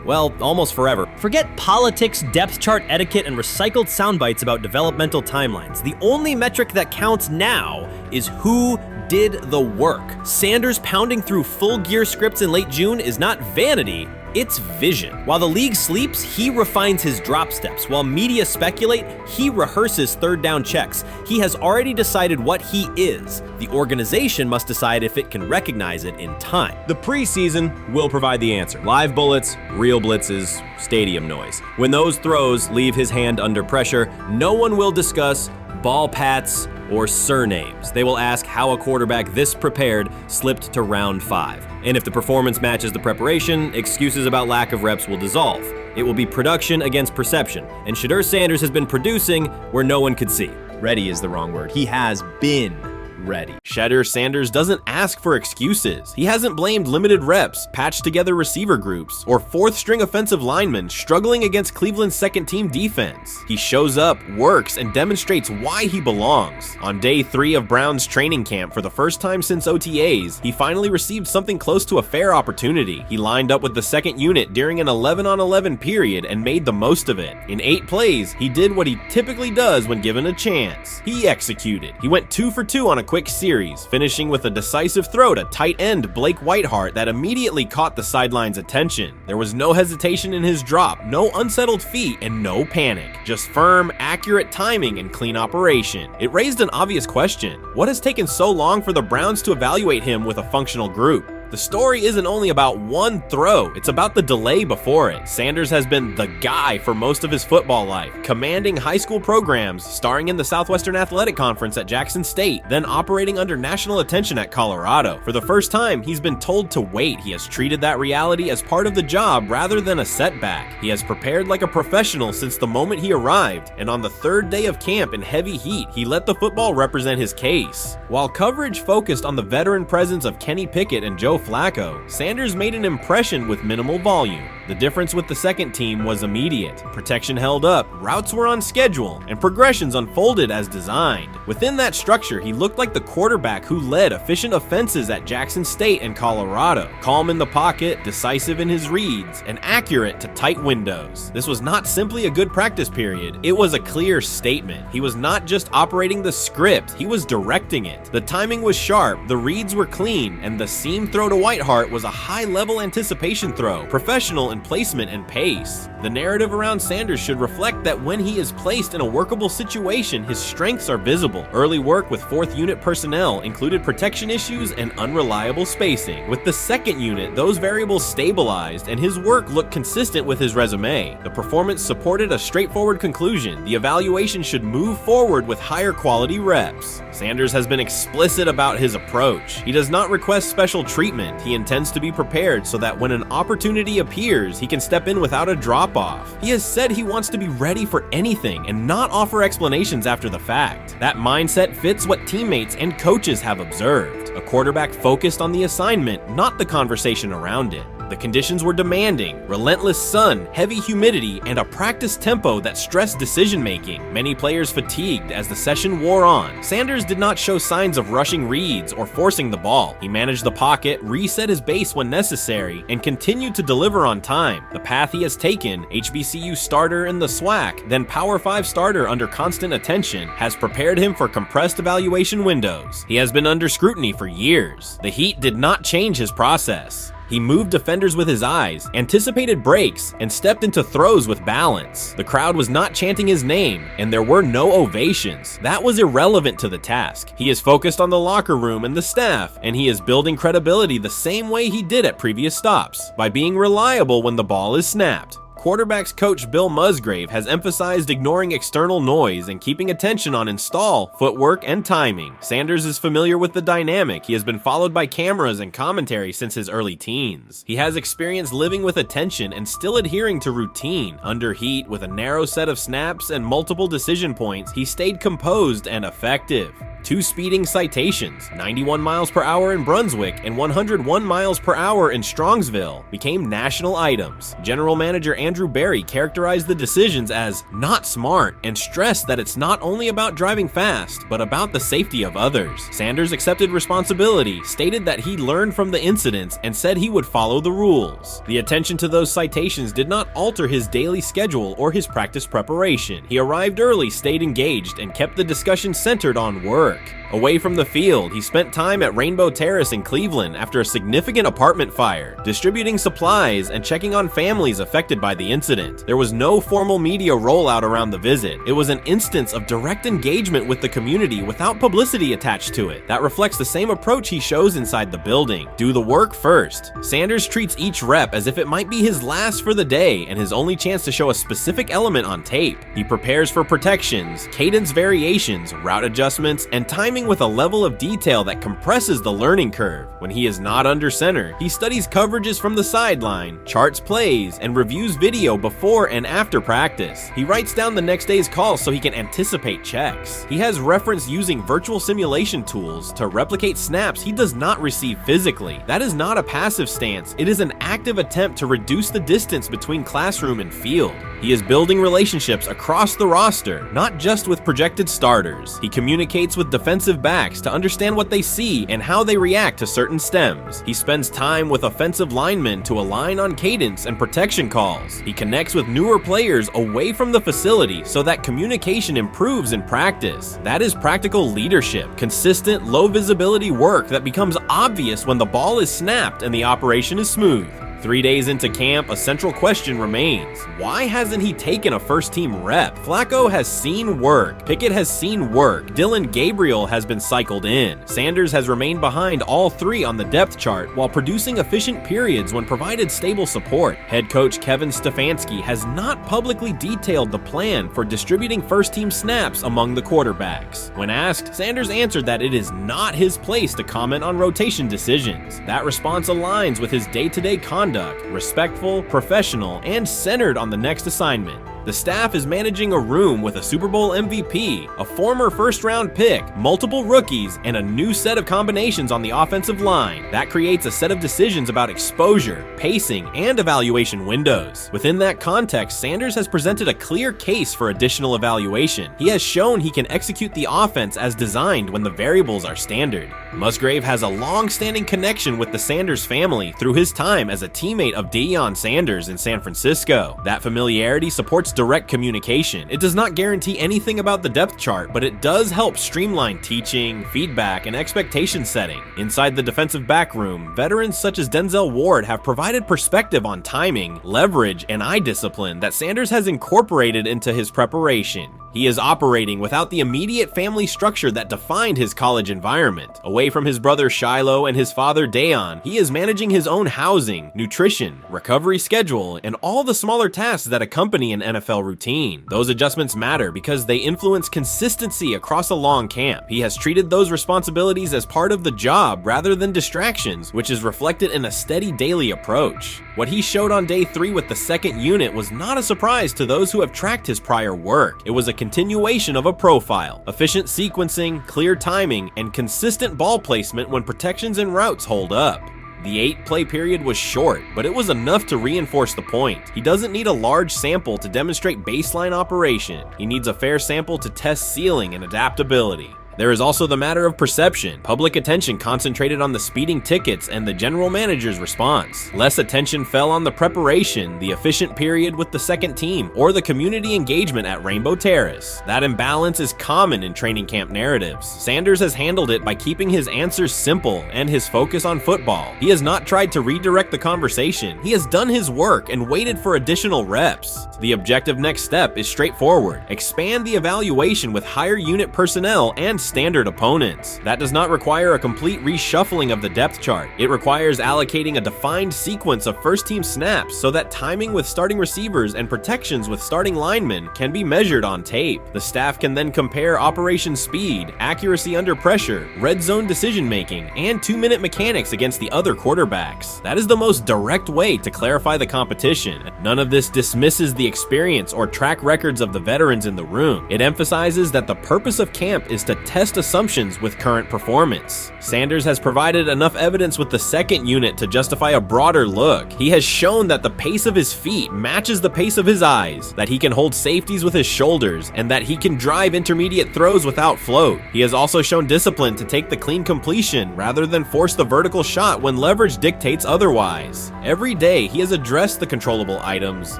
well, almost forever. Forget politics, depth chart etiquette, and recycled sound bites about developmental timelines. The only metric that counts now is who did the work. Sanders pounding through full gear scripts in late June is not vanity, it's vision. While the league sleeps, he refines his drop steps. While media speculate, he rehearses third down checks. He has already decided what he is. The organization must decide if it can recognize it in time. The preseason will provide the answer. Live bullets, real blitzes, stadium noise. When those throws leave his hand under pressure, no one will discuss ball pats or surnames. They will ask how a quarterback this prepared slipped to round 5. And if the performance matches the preparation, excuses about lack of reps will dissolve. It will be production against perception, and Shedeur Sanders has been producing where no one could see. Ready is the wrong word. He has been ready. Shedeur Sanders doesn't ask for excuses. He hasn't blamed limited reps, patched together receiver groups, or fourth-string offensive linemen struggling against Cleveland's second-team defense. He shows up, works, and demonstrates why he belongs. On day 3 of Browns training camp, for the first time since OTAs, he finally received something close to a fair opportunity. He lined up with the second unit during an 11-on-11 period and made the most of it. In 8 plays, he did what he typically does when given a chance. He executed. He went 2 for 2 on a quick series, finishing with a decisive throw to tight end Blake Whiteheart that immediately caught the sideline's attention. There was no hesitation in his drop, no unsettled feet, and no panic. Just firm, accurate timing and clean operation. It raised an obvious question. What has taken so long for the Browns to evaluate him with a functional group? The story isn't only about one throw, it's about the delay before it. Sanders has been the guy for most of his football life, commanding high school programs, starring in the Southwestern Athletic Conference at Jackson State, then operating under national attention at Colorado. For the first time, he's been told to wait. He has treated that reality as part of the job rather than a setback. He has prepared like a professional since the moment he arrived, and on the 3rd day of camp in heavy heat, he let the football represent his case. While coverage focused on the veteran presence of Kenny Pickett and Joe Flacco, Sanders made an impression with minimal volume. The difference with the second team was immediate. Protection held up, routes were on schedule, and progressions unfolded as designed. Within that structure, he looked like the quarterback who led efficient offenses at Jackson State and Colorado. Calm in the pocket, decisive in his reads, and accurate to tight windows. This was not simply a good practice period, it was a clear statement. He was not just operating the script, he was directing it. The timing was sharp, the reads were clean, and the seam throw to Whiteheart was a high-level anticipation throw, professional and placement and pace. The narrative around Sanders should reflect that when he is placed in a workable situation, his strengths are visible. Early work with 4th unit personnel included protection issues and unreliable spacing. With the 2nd unit, those variables stabilized and his work looked consistent with his resume. The performance supported a straightforward conclusion. The evaluation should move forward with higher quality reps. Sanders has been explicit about his approach. He does not request special treatment. He intends to be prepared so that when an opportunity appears, he can step in without a drop-off. He has said he wants to be ready for anything and not offer explanations after the fact. That mindset fits what teammates and coaches have observed. A quarterback focused on the assignment, not the conversation around it. The conditions were demanding: relentless sun, heavy humidity, and a practice tempo that stressed decision-making. Many players fatigued as the session wore on. Sanders did not show signs of rushing reads or forcing the ball. He managed the pocket, reset his base when necessary, and continued to deliver on time. The path he has taken, HBCU starter in the SWAC, then Power 5 starter under constant attention, has prepared him for compressed evaluation windows. He has been under scrutiny for years. The heat did not change his process. He moved defenders with his eyes, anticipated breaks, and stepped into throws with balance. The crowd was not chanting his name, and there were no ovations. That was irrelevant to the task. He is focused on the locker room and the staff, and he is building credibility the same way he did at previous stops, by being reliable when the ball is snapped. Quarterbacks coach Bill Musgrave has emphasized ignoring external noise and keeping attention on install, footwork, and timing. Sanders is familiar with the dynamic. He has been followed by cameras and commentary since his early teens. He has experience living with attention and still adhering to routine. Under heat, with a narrow set of snaps and multiple decision points, he stayed composed and effective. 2 speeding citations, 91 miles per hour in Brunswick and 101 miles per hour in Strongsville, became national items. General Manager Andrew Berry characterized the decisions as not smart and stressed that it's not only about driving fast, but about the safety of others. Sanders accepted responsibility, stated that he learned from the incidents, and said he would follow the rules. The attention to those citations did not alter his daily schedule or his practice preparation. He arrived early, stayed engaged, and kept the discussion centered on work. Away from the field, he spent time at Rainbow Terrace in Cleveland after a significant apartment fire, distributing supplies and checking on families affected by the incident. There was no formal media rollout around the visit. It was an instance of direct engagement with the community without publicity attached to it. That reflects the same approach he shows inside the building. Do the work first. Sanders treats each rep as if it might be his last for the day and his only chance to show a specific element on tape. He prepares for protections, cadence variations, route adjustments, and timing with a level of detail that compresses the learning curve. When he is not under center, he studies coverages from the sideline, charts plays, and reviews video before and after practice. He writes down the next day's calls so he can anticipate checks. He has reference using virtual simulation tools to replicate snaps he does not receive physically. That is not a passive stance, it is an active attempt to reduce the distance between classroom and field. He is building relationships across the roster, not just with projected starters. He communicates with defensive backs to understand what they see and how they react to certain stems. He spends time with offensive linemen to align on cadence and protection calls. He connects with newer players away from the facility so that communication improves in practice. That is practical leadership, consistent, low visibility work that becomes obvious when the ball is snapped and the operation is smooth. 3 days into camp, a central question remains. Why hasn't he taken a first-team rep? Flacco has seen work. Pickett has seen work. Dylan Gabriel has been cycled in. Sanders has remained behind all 3 on the depth chart while producing efficient periods when provided stable support. Head coach Kevin Stefanski has not publicly detailed the plan for distributing first-team snaps among the quarterbacks. When asked, Sanders answered that it is not his place to comment on rotation decisions. That response aligns with his day-to-day conduct, respectful, professional, and centered on the next assignment. The staff is managing a room with a Super Bowl MVP, a former first-round pick, multiple rookies, and a new set of combinations on the offensive line. That creates a set of decisions about exposure, pacing, and evaluation windows. Within that context, Sanders has presented a clear case for additional evaluation. He has shown he can execute the offense as designed when the variables are standard. Musgrave has a long-standing connection with the Sanders family through his time as a teammate of Deion Sanders in San Francisco. That familiarity supports direct communication. It does not guarantee anything about the depth chart, but it does help streamline teaching, feedback, and expectation setting. Inside the defensive back room, veterans such as Denzel Ward have provided perspective on timing, leverage, and eye discipline that Sanders has incorporated into his preparation. He is operating without the immediate family structure that defined his college environment. Away from his brother Shiloh and his father Dayon, he is managing his own housing, nutrition, recovery schedule, and all the smaller tasks that accompany an NFL routine. Those adjustments matter because they influence consistency across a long camp. He has treated those responsibilities as part of the job rather than distractions, which is reflected in a steady daily approach. What he showed on day 3 with the second unit was not a surprise to those who have tracked his prior work. It was a continuation of a profile: efficient sequencing, clear timing, and consistent ball placement when protections and routes hold up. The 8-play period was short, but it was enough to reinforce the point. He doesn't need a large sample to demonstrate baseline operation. He needs a fair sample to test ceiling and adaptability. There is also the matter of perception. Public attention concentrated on the speeding tickets and the general manager's response. Less attention fell on the preparation, the efficient period with the second team, or the community engagement at Rainbow Terrace. That imbalance is common in training camp narratives. Sanders has handled it by keeping his answers simple and his focus on football. He has not tried to redirect the conversation. He has done his work and waited for additional reps. The objective next step is straightforward: expand the evaluation with higher unit personnel and standard opponents. That does not require a complete reshuffling of the depth chart. It requires allocating a defined sequence of first team snaps so that timing with starting receivers and protections with starting linemen can be measured on tape. The staff can then compare operation speed, accuracy under pressure, red zone decision making, and 2-minute mechanics against the other quarterbacks. That is the most direct way to clarify the competition. None of this dismisses the experience or track records of the veterans in the room. It emphasizes that the purpose of camp is to test assumptions with current performance. Sanders has provided enough evidence with the second unit to justify a broader look. He has shown that the pace of his feet matches the pace of his eyes, that he can hold safeties with his shoulders, and that he can drive intermediate throws without float. He has also shown discipline to take the clean completion rather than force the vertical shot when leverage dictates otherwise. Every day, he has addressed the controllable items: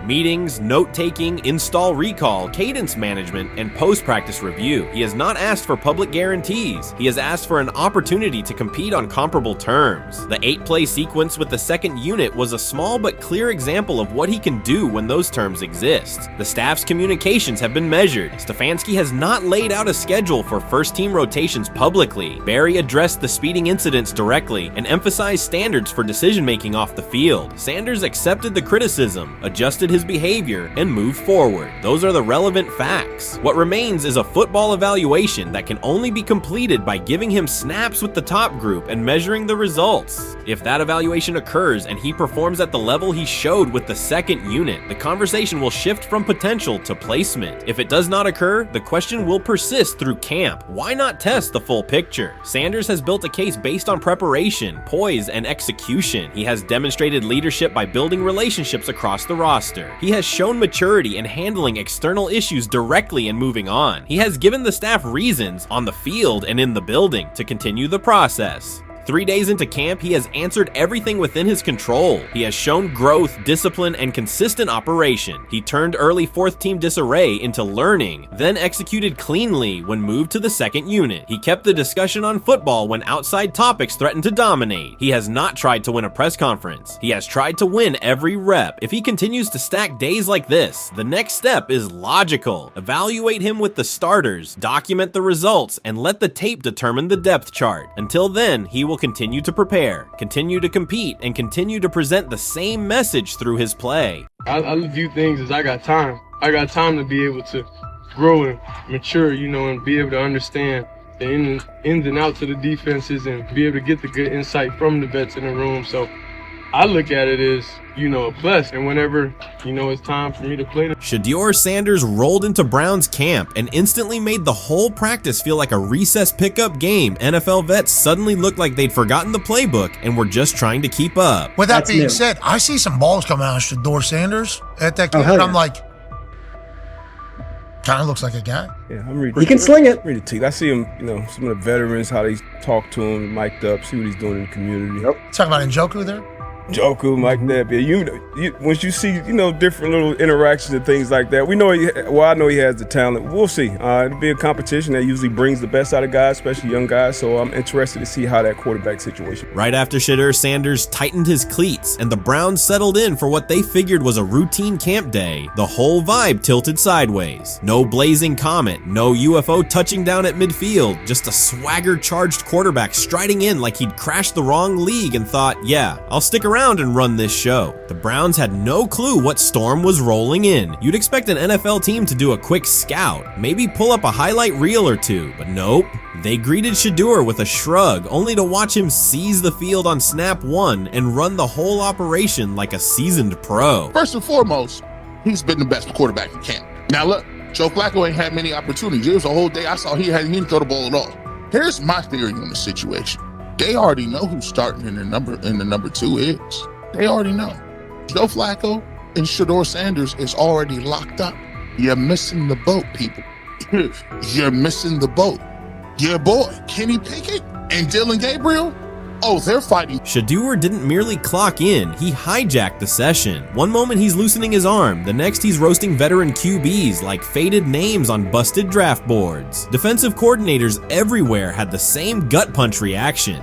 meetings, note-taking, install recall, cadence management, and post-practice review. He has not asked for public guarantees. He has asked for an opportunity to compete on comparable terms. The 8-play sequence with the second unit was a small but clear example of what he can do when those terms exist. The staff's communications have been measured. Stefanski has not laid out a schedule for first-team rotations publicly. Barry addressed the speeding incidents directly and emphasized standards for decision-making off the field. Sanders accepted the criticism, adjusted his behavior, and moved forward. Those are the relevant facts. What remains is a football evaluation that can only be completed by giving him snaps with the top group and measuring the results. If that evaluation occurs and he performs at the level he showed with the second unit, the conversation will shift from potential to placement. If it does not occur, the question will persist through camp. Why not test the full picture? Sanders has built a case based on preparation, poise, and execution. He has demonstrated leadership by building relationships across the roster. He has shown maturity in handling external issues directly and moving on. He has given the staff reasons, on the field and in the building, to continue the process. 3 days into camp, he has answered everything within his control. He has shown growth, discipline, and consistent operation. He turned early fourth-team disarray into learning, then executed cleanly when moved to the second unit. He kept the discussion on football when outside topics threatened to dominate. He has not tried to win a press conference. He has tried to win every rep. If he continues to stack days like this, the next step is logical. Evaluate him with the starters, document the results, and let the tape determine the depth chart. Until then, he will continue to prepare, continue to compete, and continue to present the same message through his play. I view things as I got time. I got time to be able to grow and mature, and be able to understand the ins and outs of the defenses and be able to get the good insight from the vets in the room. So I look at it as, a plus, and whenever, it's time for me to play. Shedeur Sanders rolled into Browns camp and instantly made the whole practice feel like a recess pickup game. NFL vets suddenly looked like they'd forgotten the playbook and were just trying to keep up. With that being said, I see some balls coming out of Shedeur Sanders at that camp, and I'm like, kind of looks like a guy. Yeah, I'm reading. He can sling it. I see him, some of the veterans, how they talk to him, mic'd up, see what he's doing in the community. Talking about Njoku there? joker like that. But once you see, different little interactions and things like that, I know he has the talent. We'll see. It'll be a competition that usually brings the best out of guys, especially young guys. So I'm interested to see how that quarterback situation. Right after Shedeur Sanders tightened his cleats and the Browns settled in for what they figured was a routine camp day, the whole vibe tilted sideways. No blazing comet, no UFO touching down at midfield, just a swagger-charged quarterback striding in like he'd crashed the wrong league and thought, yeah, I'll stick around and run this show. The Browns had no clue what storm was rolling in. You'd expect an NFL team to do a quick scout, maybe pull up a highlight reel or two, but nope. They greeted Shedeur with a shrug, only to watch him seize the field on snap one and run the whole operation like a seasoned pro. First and foremost, he's been the best quarterback in camp. Now look, Joe Flacco ain't had many opportunities. There was a whole day I saw he didn't throw the ball at all. Here's my theory on the situation. They already know who's starting in the number 2 is. They already know. Joe Flacco and Shedeur Sanders is already locked up. You're missing the boat, people. You're missing the boat. Your boy, Kenny Pickett and Dylan Gabriel, they're fighting. Shedeur didn't merely clock in, he hijacked the session. One moment he's loosening his arm, the next he's roasting veteran QBs like faded names on busted draft boards. Defensive coordinators everywhere had the same gut punch reaction.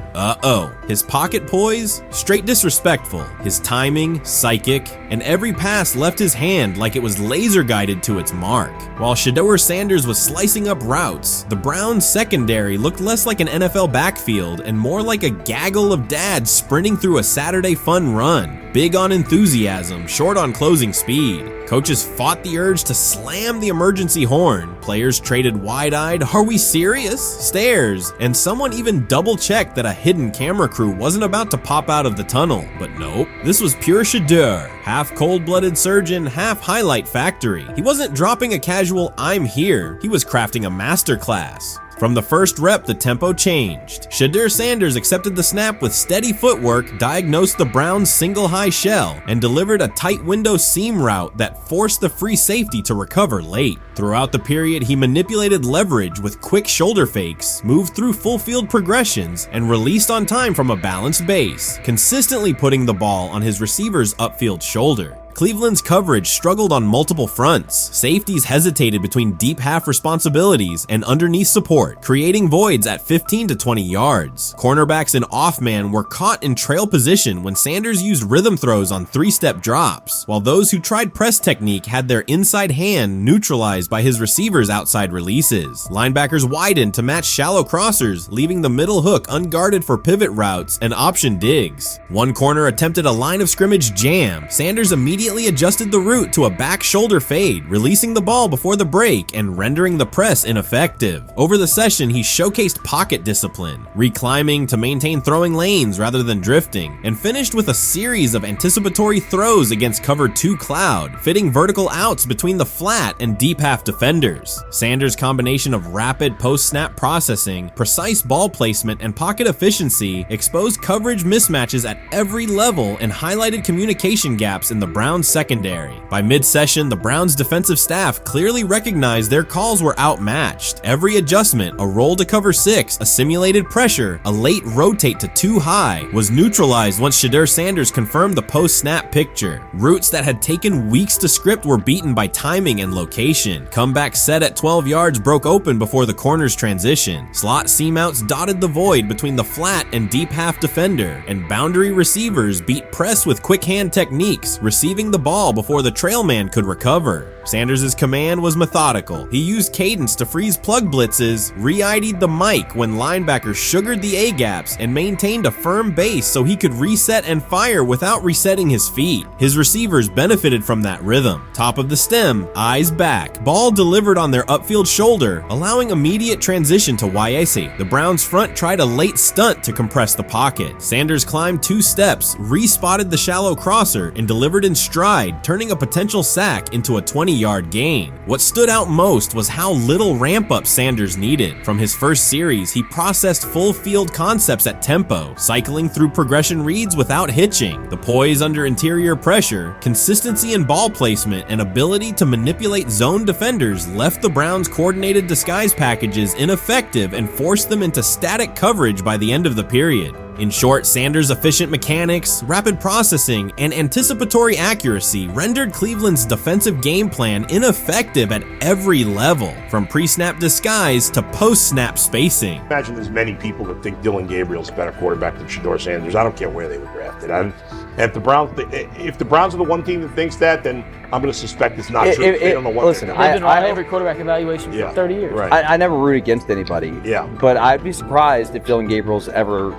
His pocket poise, straight disrespectful. His timing, psychic, and every pass left his hand like it was laser guided to its mark. While Shedeur Sanders was slicing up routes, the Browns secondary looked less like an NFL backfield and more like a gaggle of dads sprinting through a Saturday fun run. Big on enthusiasm, short on closing speed. Coaches fought the urge to slam the emergency horn. Players traded wide-eyed, "Are we serious?" stares, and someone even double-checked that a hidden camera crew wasn't about to pop out of the tunnel. But nope, this was pure Shedeur. Half cold-blooded surgeon, half highlight factory. He wasn't dropping a casual "I'm here," he was crafting a masterclass. From the first rep, the tempo changed. Shedeur Sanders accepted the snap with steady footwork, diagnosed the Browns' single high shell, and delivered a tight window seam route that forced the free safety to recover late. Throughout the period, he manipulated leverage with quick shoulder fakes, moved through full field progressions, and released on time from a balanced base, consistently putting the ball on his receiver's upfield shoulder. Cleveland's coverage struggled on multiple fronts. Safeties hesitated between deep half responsibilities and underneath support, creating voids at 15 to 20 yards. Cornerbacks and off-man were caught in trail position when Sanders used rhythm throws on 3-step drops, while those who tried press technique had their inside hand neutralized by his receivers' outside releases. Linebackers widened to match shallow crossers, leaving the middle hook unguarded for pivot routes and option digs. One corner attempted a line of scrimmage jam. Sanders immediately adjusted the route to a back shoulder fade, releasing the ball before the break and rendering the press ineffective. Over the session, he showcased pocket discipline, reclimbing to maintain throwing lanes rather than drifting, and finished with a series of anticipatory throws against cover 2 cloud, fitting vertical outs between the flat and deep half defenders. Sanders' combination of rapid post-snap processing, precise ball placement, and pocket efficiency exposed coverage mismatches at every level and highlighted communication gaps in the Browns secondary. By mid-session, the Browns defensive staff clearly recognized their calls were outmatched. Every adjustment, a roll to cover 6, a simulated pressure, a late rotate to 2 high, was neutralized once Shedeur Sanders confirmed the post-snap picture. Routes that had taken weeks to script were beaten by timing and location. Comeback set at 12 yards broke open before the corner's transition. Slot seam-outs dotted the void between the flat and deep half defender, and boundary receivers beat press with quick hand techniques, receiving the ball before the trail man could recover. Sanders' command was methodical. He used cadence to freeze plug blitzes, re-ID'd the mic when linebackers sugared the A-gaps, and maintained a firm base so he could reset and fire without resetting his feet. His receivers benefited from that rhythm. Top of the stem, eyes back, ball delivered on their upfield shoulder, allowing immediate transition to YAC. The Browns front tried a late stunt to compress the pocket. Sanders climbed 2 steps, re-spotted the shallow crosser, and delivered in stride, turning a potential sack into a 20-yard gain. What stood out most was how little ramp-up Sanders needed. From his first series, he processed full-field concepts at tempo, cycling through progression reads without hitching. The poise under interior pressure, consistency in ball placement, and ability to manipulate zone defenders left the Browns' coordinated disguise packages ineffective and forced them into static coverage by the end of the period. In short, Sanders' efficient mechanics, rapid processing, and anticipatory accuracy rendered Cleveland's defensive game plan ineffective at every level, from pre-snap disguise to post-snap spacing. Imagine there's many people that think Dylan Gabriel's a better quarterback than Shedeur Sanders. I don't care where they were drafted. And if the Browns are the one team that thinks that, then I'm going to suspect it's not true. They don't know what listen, they're doing. I every quarterback evaluation for 30 years. Right. I never root against anybody. Yeah. But I'd be surprised if Dylan Gabriel's ever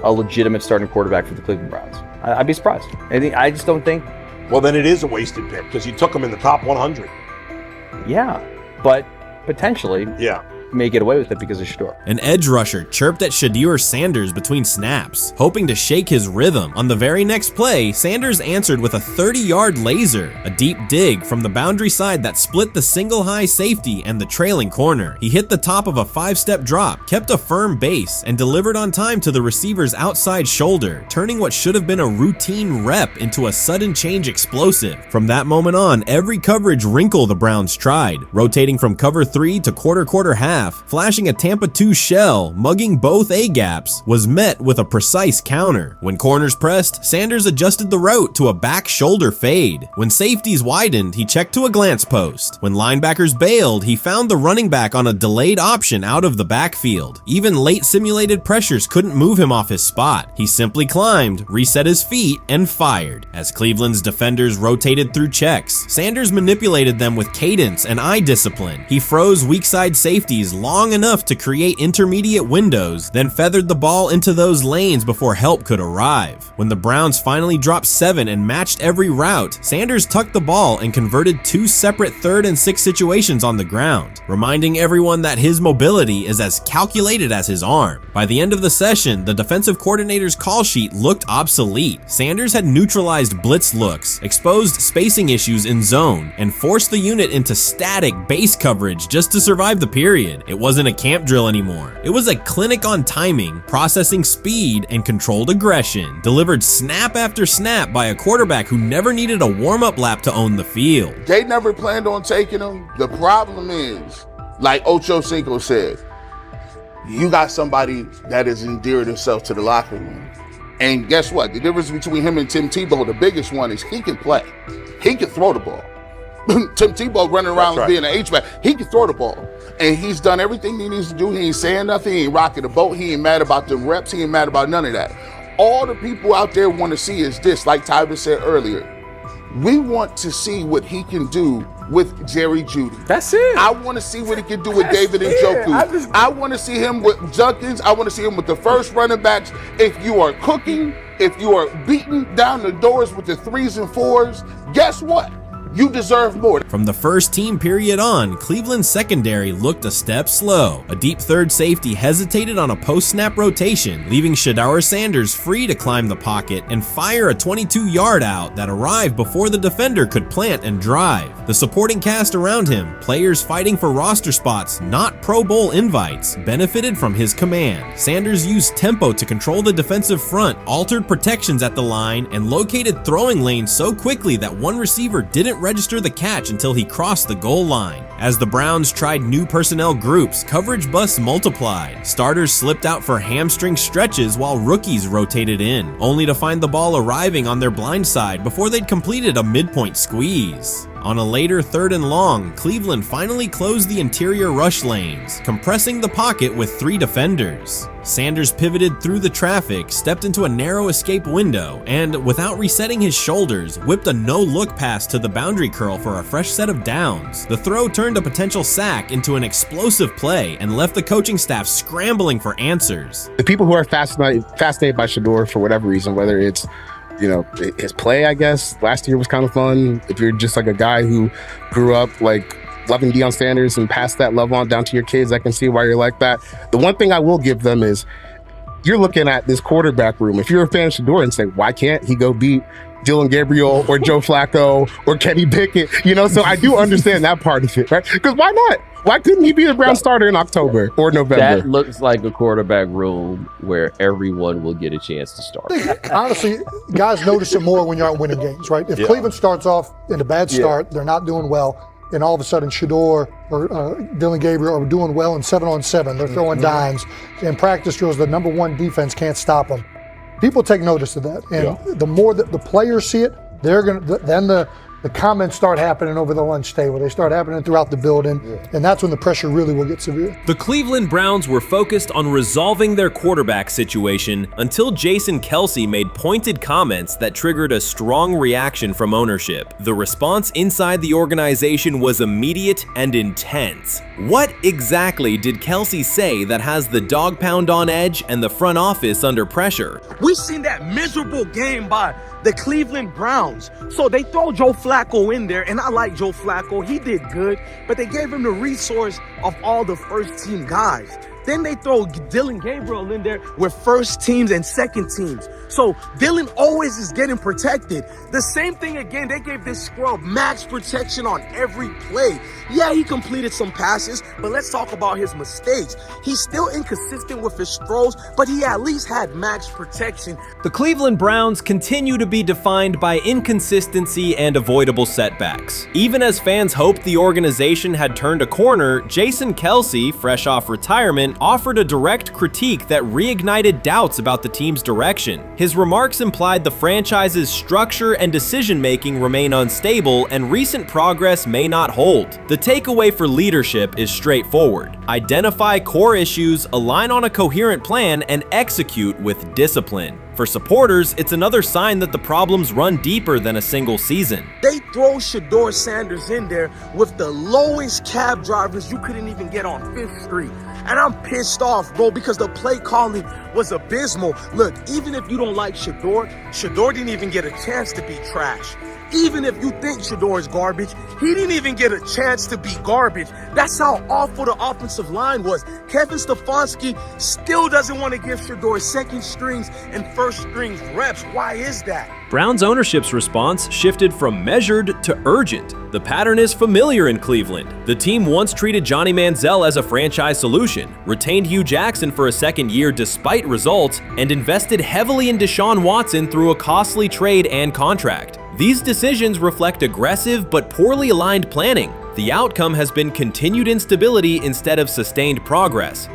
a legitimate starting quarterback for the Cleveland Browns. I-I'd be surprised. I just don't think. Well, then it is a wasted pick because you took him in the top 100. Yeah, but potentially. Yeah. May get away with it because of Shedeur. An edge rusher chirped at Shedeur Sanders between snaps, hoping to shake his rhythm. On the very next play, Sanders answered with a 30-yard laser, a deep dig from the boundary side that split the single high safety and the trailing corner. He hit the top of a 5-step drop, kept a firm base, and delivered on time to the receiver's outside shoulder, turning what should have been a routine rep into a sudden change explosive. From that moment on, every coverage wrinkle the Browns tried, rotating from cover 3 to quarter half, flashing a Tampa 2 shell, mugging both A-gaps, was met with a precise counter. When corners pressed, Sanders adjusted the route to a back shoulder fade. When safeties widened, he checked to a glance post. When linebackers bailed, he found the running back on a delayed option out of the backfield. Even late simulated pressures couldn't move him off his spot. He simply climbed, reset his feet, and fired. As Cleveland's defenders rotated through checks, Sanders manipulated them with cadence and eye discipline. He froze weak side safeties long enough to create intermediate windows, then feathered the ball into those lanes before help could arrive. When the Browns finally dropped 7 and matched every route, Sanders tucked the ball and converted 2 separate 3rd and 6 situations on the ground, reminding everyone that his mobility is as calculated as his arm. By the end of the session, the defensive coordinator's call sheet looked obsolete. Sanders had neutralized blitz looks, exposed spacing issues in zone, and forced the unit into static base coverage just to survive the period. It wasn't a camp drill anymore. It was a clinic on timing, processing speed, and controlled aggression, delivered snap after snap by a quarterback who never needed a warm-up lap to own the field. They never planned on taking him. The problem is, like Ocho Cinco said, you got somebody that has endeared himself to the locker room. And guess what? The difference between him and Tim Tebow, the biggest one, is he can play. He can throw the ball. Tim Tebow running around being an H-back. He can throw the ball. And he's done everything he needs to do. He ain't saying nothing. He ain't rocking the boat. He ain't mad about the reps. He ain't mad about none of that. All the people out there want to see is this, like Tyler said earlier. We want to see what he can do with Jerry Jeudy. That's it. I want to see what he can do with David Njoku. I want to see him with Junkins. I want to see him with the first running backs. If you are cooking, if you are beating down the doors with the 3s and 4s, guess what? You deserve more. From the first team period on, Cleveland's secondary looked a step slow. A deep third safety hesitated on a post-snap rotation, leaving Shedeur Sanders free to climb the pocket and fire a 22-yard out that arrived before the defender could plant and drive. The supporting cast around him, players fighting for roster spots, not Pro Bowl invites, benefited from his command. Sanders used tempo to control the defensive front, altered protections at the line, and located throwing lanes so quickly that one receiver didn't register the catch until he crossed the goal line. As the Browns tried new personnel groups, coverage busts multiplied. Starters slipped out for hamstring stretches while rookies rotated in, only to find the ball arriving on their blind side before they'd completed a midpoint squeeze. On a later 3rd and long, Cleveland finally closed the interior rush lanes, compressing the pocket with 3 defenders. Sanders pivoted through the traffic, stepped into a narrow escape window, and, without resetting his shoulders, whipped a no-look pass to the boundary curl for a fresh set of downs. The throw turned a potential sack into an explosive play and left the coaching staff scrambling for answers. The people who are fascinated by Shedeur for whatever reason, whether it's his play, I guess, last year was kind of fun. If you're just like a guy who grew up like loving Deion Sanders and passed that love on down to your kids, I can see why you're like that. The one thing I will give them is you're looking at this quarterback room. If you're a fan of Shedeur and say, why can't he go beat Dylan Gabriel or Joe Flacco or Kenny Pickett? So I do understand that part of it, right? Because why not? Why couldn't he be the Brown starter in October or November? That looks like a quarterback room where everyone will get a chance to start. Honestly, guys notice it more when you're out winning games, right? If Cleveland starts off in a bad start, they're not doing well, and all of a sudden Shedeur or Dylan Gabriel are doing well in 7-on-7. They're throwing dimes. In practice drills, the number 1 defense can't stop them. people take notice of that. And the more that the players see it, they're going to, then the comments start happening over the lunch table. They start happening throughout the building, and that's when the pressure really will get severe. The Cleveland Browns were focused on resolving their quarterback situation until Jason Kelce made pointed comments that triggered a strong reaction from ownership. The response inside the organization was immediate and intense. What exactly did Kelce say that has the dog pound on edge and the front office under pressure? We've seen that miserable game by the Cleveland Browns. So they throw Joe Flacco in there, and I like Joe Flacco. He did good, but they gave him the resource of all the first-team guys. Then they throw Dylan Gabriel in there with first teams and second teams. So Dylan always is getting protected. The same thing again, they gave this scrub max protection on every play. Yeah, he completed some passes, but let's talk about his mistakes. He's still inconsistent with his throws, but he at least had max protection. The Cleveland Browns continue to be defined by inconsistency and avoidable setbacks. Even as fans hoped the organization had turned a corner, Jason Kelce, fresh off retirement, offered a direct critique that reignited doubts about the team's direction. His remarks implied the franchise's structure and decision-making remain unstable and recent progress may not hold. The takeaway for leadership is straightforward. Identify core issues, align on a coherent plan, and execute with discipline. For supporters, it's another sign that the problems run deeper than a single season. They throw Shedeur Sanders in there with the lowest cab drivers you couldn't even get on 5th Street. And I'm pissed off, bro, because the play calling was abysmal. Look, even if you don't like Shedeur didn't even get a chance to be trash. Even if you think Shedeur is garbage, he didn't even get a chance to be garbage. That's how awful the offensive line was. Kevin Stefanski still doesn't want to give Shedeur second strings and first strings reps. Why is that? Browns ownership's response shifted from measured to urgent. The pattern is familiar in Cleveland. The team once treated Johnny Manziel as a franchise solution, retained Hugh Jackson for a second year despite results, and invested heavily in Deshaun Watson through a costly trade and contract. These decisions reflect aggressive but poorly aligned planning. The outcome has been continued instability instead of sustained progress.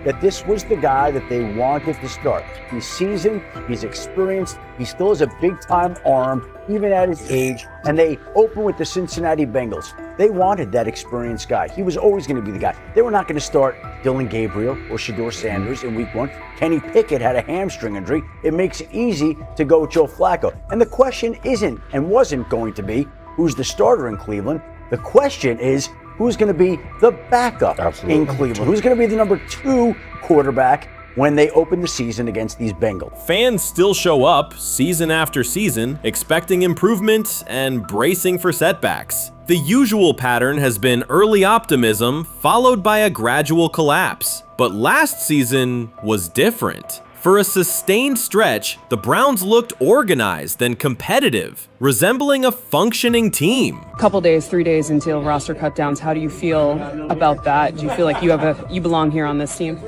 That this was the guy that they wanted to start. He's seasoned, he's experienced, he still has a big-time arm, even at his age, and they open with the Cincinnati Bengals. They wanted that experienced guy. He was always going to be the guy. They were not going to start Dylan Gabriel or Shedeur Sanders in week 1. Kenny Pickett had a hamstring injury. It makes it easy to go with Joe Flacco. And the question isn't and wasn't going to be who's the starter in Cleveland. The question is, who's going to be the backup in Cleveland? Who's going to be the number 2 quarterback when they open the season against these Bengals? Fans still show up season after season, expecting improvement and bracing for setbacks. The usual pattern has been early optimism followed by a gradual collapse. But last season was different. For a sustained stretch, the Browns looked organized and competitive, resembling a functioning team. Couple days, 3 days until roster cutdowns, how do you feel about that? Do you feel like you belong here on this team?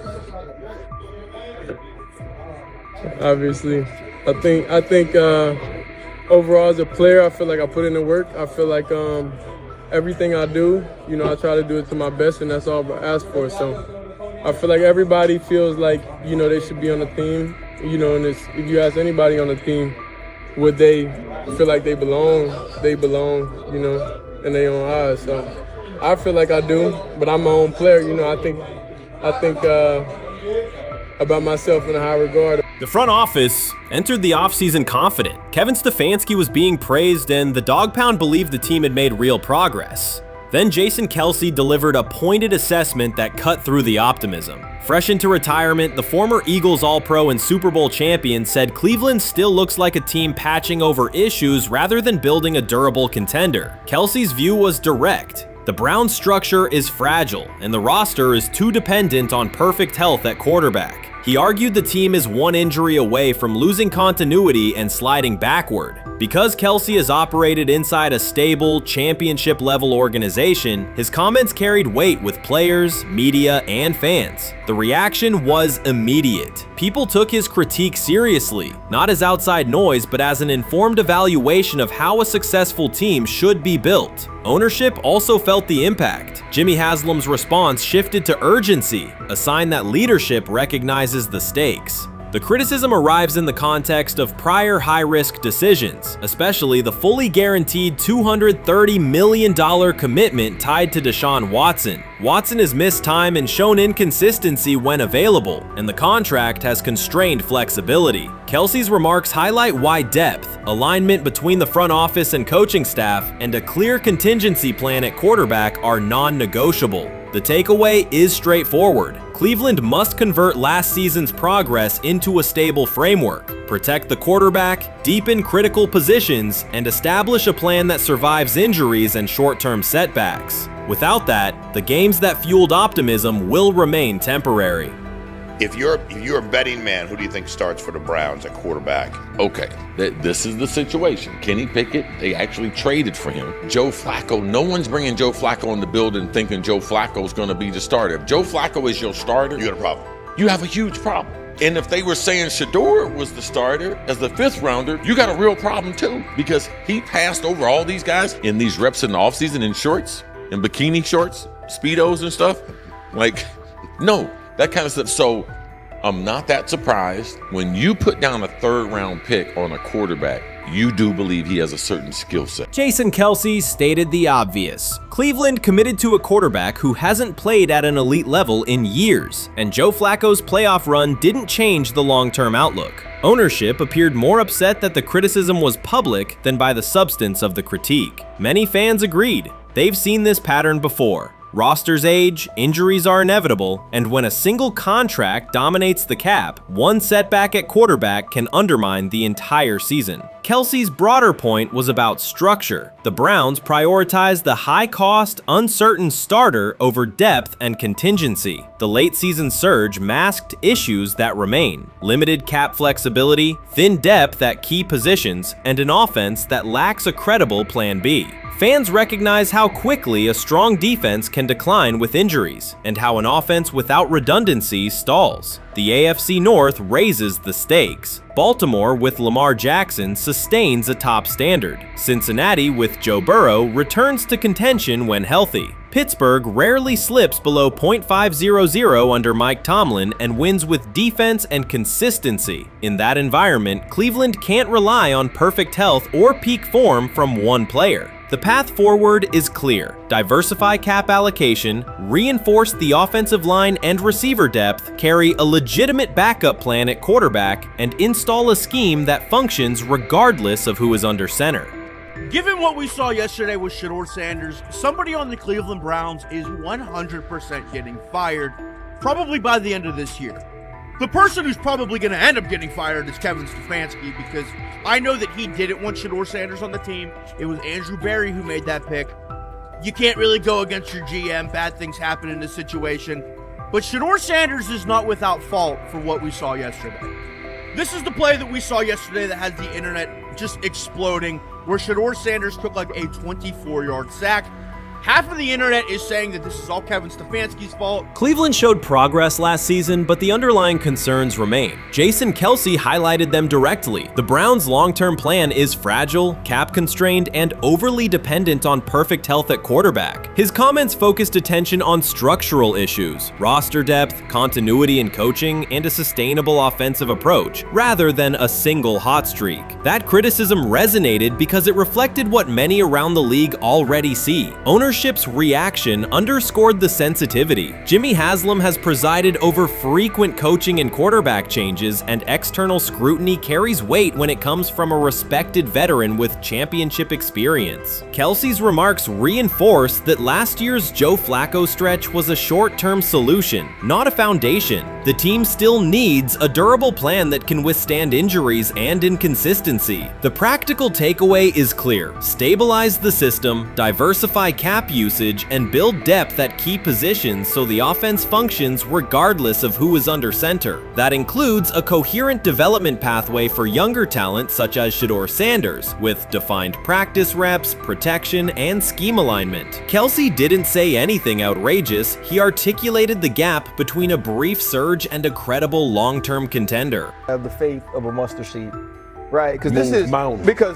Obviously, I think overall as a player, I feel like I put in the work. I feel like everything I do, I try to do it to my best, and that's all I ask for. So I feel like everybody feels like, they should be on the team, and if you ask anybody on the team, would they feel like they belong, in their own eyes. So I feel like I do, but I'm my own player, I think about myself in a high regard. The front office entered the offseason confident. Kevin Stefanski was being praised, and the Dog Pound believed the team had made real progress. Then Jason Kelce delivered a pointed assessment that cut through the optimism. Fresh into retirement, the former Eagles All-Pro and Super Bowl champion said Cleveland still looks like a team patching over issues rather than building a durable contender. Kelce's view was direct. The Browns' structure is fragile, and the roster is too dependent on perfect health at quarterback. He argued the team is one injury away from losing continuity and sliding backward. Because Kelce has operated inside a stable, championship-level organization, his comments carried weight with players, media, and fans. The reaction was immediate. People took his critique seriously, not as outside noise, but as an informed evaluation of how a successful team should be built. Ownership also felt the impact. Jimmy Haslam's response shifted to urgency, a sign that leadership recognizes the stakes. The criticism arrives in the context of prior high-risk decisions, especially the fully guaranteed $230 million commitment tied to Deshaun Watson. Watson has missed time and shown inconsistency when available, and the contract has constrained flexibility. Kelsey's remarks highlight why depth, alignment between the front office and coaching staff, and a clear contingency plan at quarterback are non-negotiable. The takeaway is straightforward. Cleveland must convert last season's progress into a stable framework, protect the quarterback, deepen critical positions, and establish a plan that survives injuries and short-term setbacks. Without that, the games that fueled optimism will remain temporary. If you're a betting man, who do you think starts for the Browns at quarterback? Okay, this is the situation. Kenny Pickett, they actually traded for him. Joe Flacco, no one's bringing Joe Flacco in the building thinking Joe Flacco's going to be the starter. If Joe Flacco is your starter, you got a problem. You have a huge problem. And if they were saying Shedeur was the starter as the 5th rounder, you got a real problem too, because he passed over all these guys in these reps in the offseason in shorts, in bikini shorts, Speedos and stuff. Like, no. That kind of stuff. So I'm not that surprised when you put down a 3rd round pick on a quarterback. You do believe he has a certain skill set. Jason Kelce stated the obvious. Cleveland committed to a quarterback who hasn't played at an elite level in years, and Joe Flacco's playoff run didn't change the long-term outlook. Ownership appeared more upset that the criticism was public than by the substance of the critique. Many fans agreed. They've seen this pattern before. Rosters age, injuries are inevitable, and when a single contract dominates the cap, one setback at quarterback can undermine the entire season. Kelce's broader point was about structure. The Browns prioritized the high-cost, uncertain starter over depth and contingency. The late-season surge masked issues that remain: limited cap flexibility, thin depth at key positions, and an offense that lacks a credible plan B. Fans recognize how quickly a strong defense can decline with injuries, and how an offense without redundancy stalls. The AFC North raises the stakes. Baltimore with Lamar Jackson sustains a top standard. Cincinnati with Joe Burrow returns to contention when healthy. Pittsburgh rarely slips below .500 under Mike Tomlin and wins with defense and consistency. In that environment, Cleveland can't rely on perfect health or peak form from one player. The path forward is clear. Diversify cap allocation, reinforce the offensive line and receiver depth, carry a legitimate backup plan at quarterback, and install a scheme that functions regardless of who is under center. Given what we saw yesterday with Shedeur Sanders, somebody on the Cleveland Browns is 100% getting fired, probably by the end of this year. The person who's probably going to end up getting fired is Kevin Stefanski, because I know that he didn't want Shedeur Sanders on the team. It was Andrew Berry who made that pick. You can't really go against your GM. Bad things happen in this situation. But Shedeur Sanders is not without fault for what we saw yesterday. This is the play that we saw yesterday that has the internet just exploding, where Shedeur Sanders took like a 24-yard sack. Half of the internet is saying that this is all Kevin Stefanski's fault. Cleveland showed progress last season, but the underlying concerns remain. Jason Kelce highlighted them directly. The Browns' long-term plan is fragile, cap-constrained, and overly dependent on perfect health at quarterback. His comments focused attention on structural issues, roster depth, continuity in coaching, and a sustainable offensive approach, rather than a single hot streak. That criticism resonated because it reflected what many around the league already see. Ownership's reaction underscored the sensitivity. Jimmy Haslam has presided over frequent coaching and quarterback changes, and external scrutiny carries weight when it comes from a respected veteran with championship experience. Kelce's remarks reinforce that last year's Joe Flacco stretch was a short-term solution, not a foundation. The team still needs a durable plan that can withstand injuries and inconsistency. The practical takeaway is clear: stabilize the system, diversify cap usage, and build depth at key positions so the offense functions regardless of who is under center. That includes a coherent development pathway for younger talent such as Shedeur Sanders, with defined practice reps, protection, and scheme alignment. Kelce didn't say anything outrageous. He articulated the gap between a brief surge and a credible long-term contender. Have the faith of a mustard seed. Right, because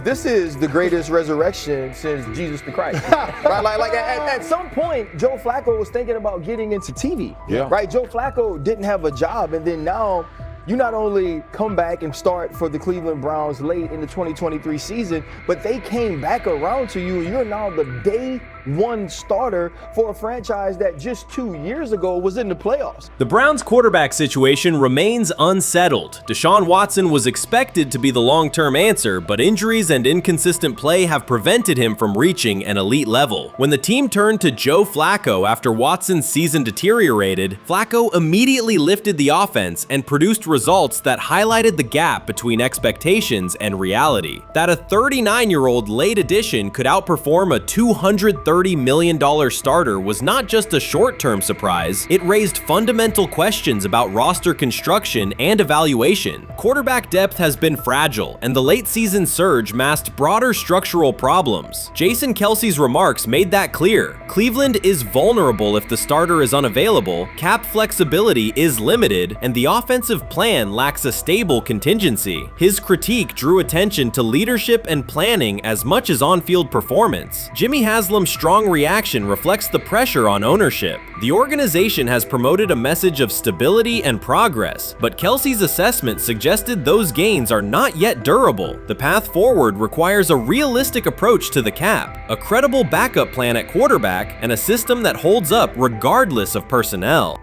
this is the greatest resurrection since Jesus the Christ. Right, like at some point, Joe Flacco was thinking about getting into TV. Yeah. Right, Joe Flacco didn't have a job, and then now you not only come back and start for the Cleveland Browns late in the 2023 season, but they came back around to you. You're now the day one starter for a franchise that just 2 years ago was in the playoffs. The Browns' quarterback situation remains unsettled. Deshaun Watson was expected to be the long-term answer, but injuries and inconsistent play have prevented him from reaching an elite level. When the team turned to Joe Flacco after Watson's season deteriorated, Flacco immediately lifted the offense and produced results that highlighted the gap between expectations and reality. That a 39-year-old late addition could outperform a $230 million starter was not just a short-term surprise, it raised fundamental questions about roster construction and evaluation. Quarterback depth has been fragile, and the late-season surge masked broader structural problems. Jason Kelce's remarks made that clear. Cleveland is vulnerable if the starter is unavailable, cap flexibility is limited, and the offensive plan lacks a stable contingency. His critique drew attention to leadership and planning as much as on-field performance. Jimmy Haslam's strong reaction reflects the pressure on ownership. The organization has promoted a message of stability and progress, but Kelce's assessment suggested those gains are not yet durable. The path forward requires a realistic approach to the cap, a credible backup plan at quarterback, and a system that holds up regardless of personnel.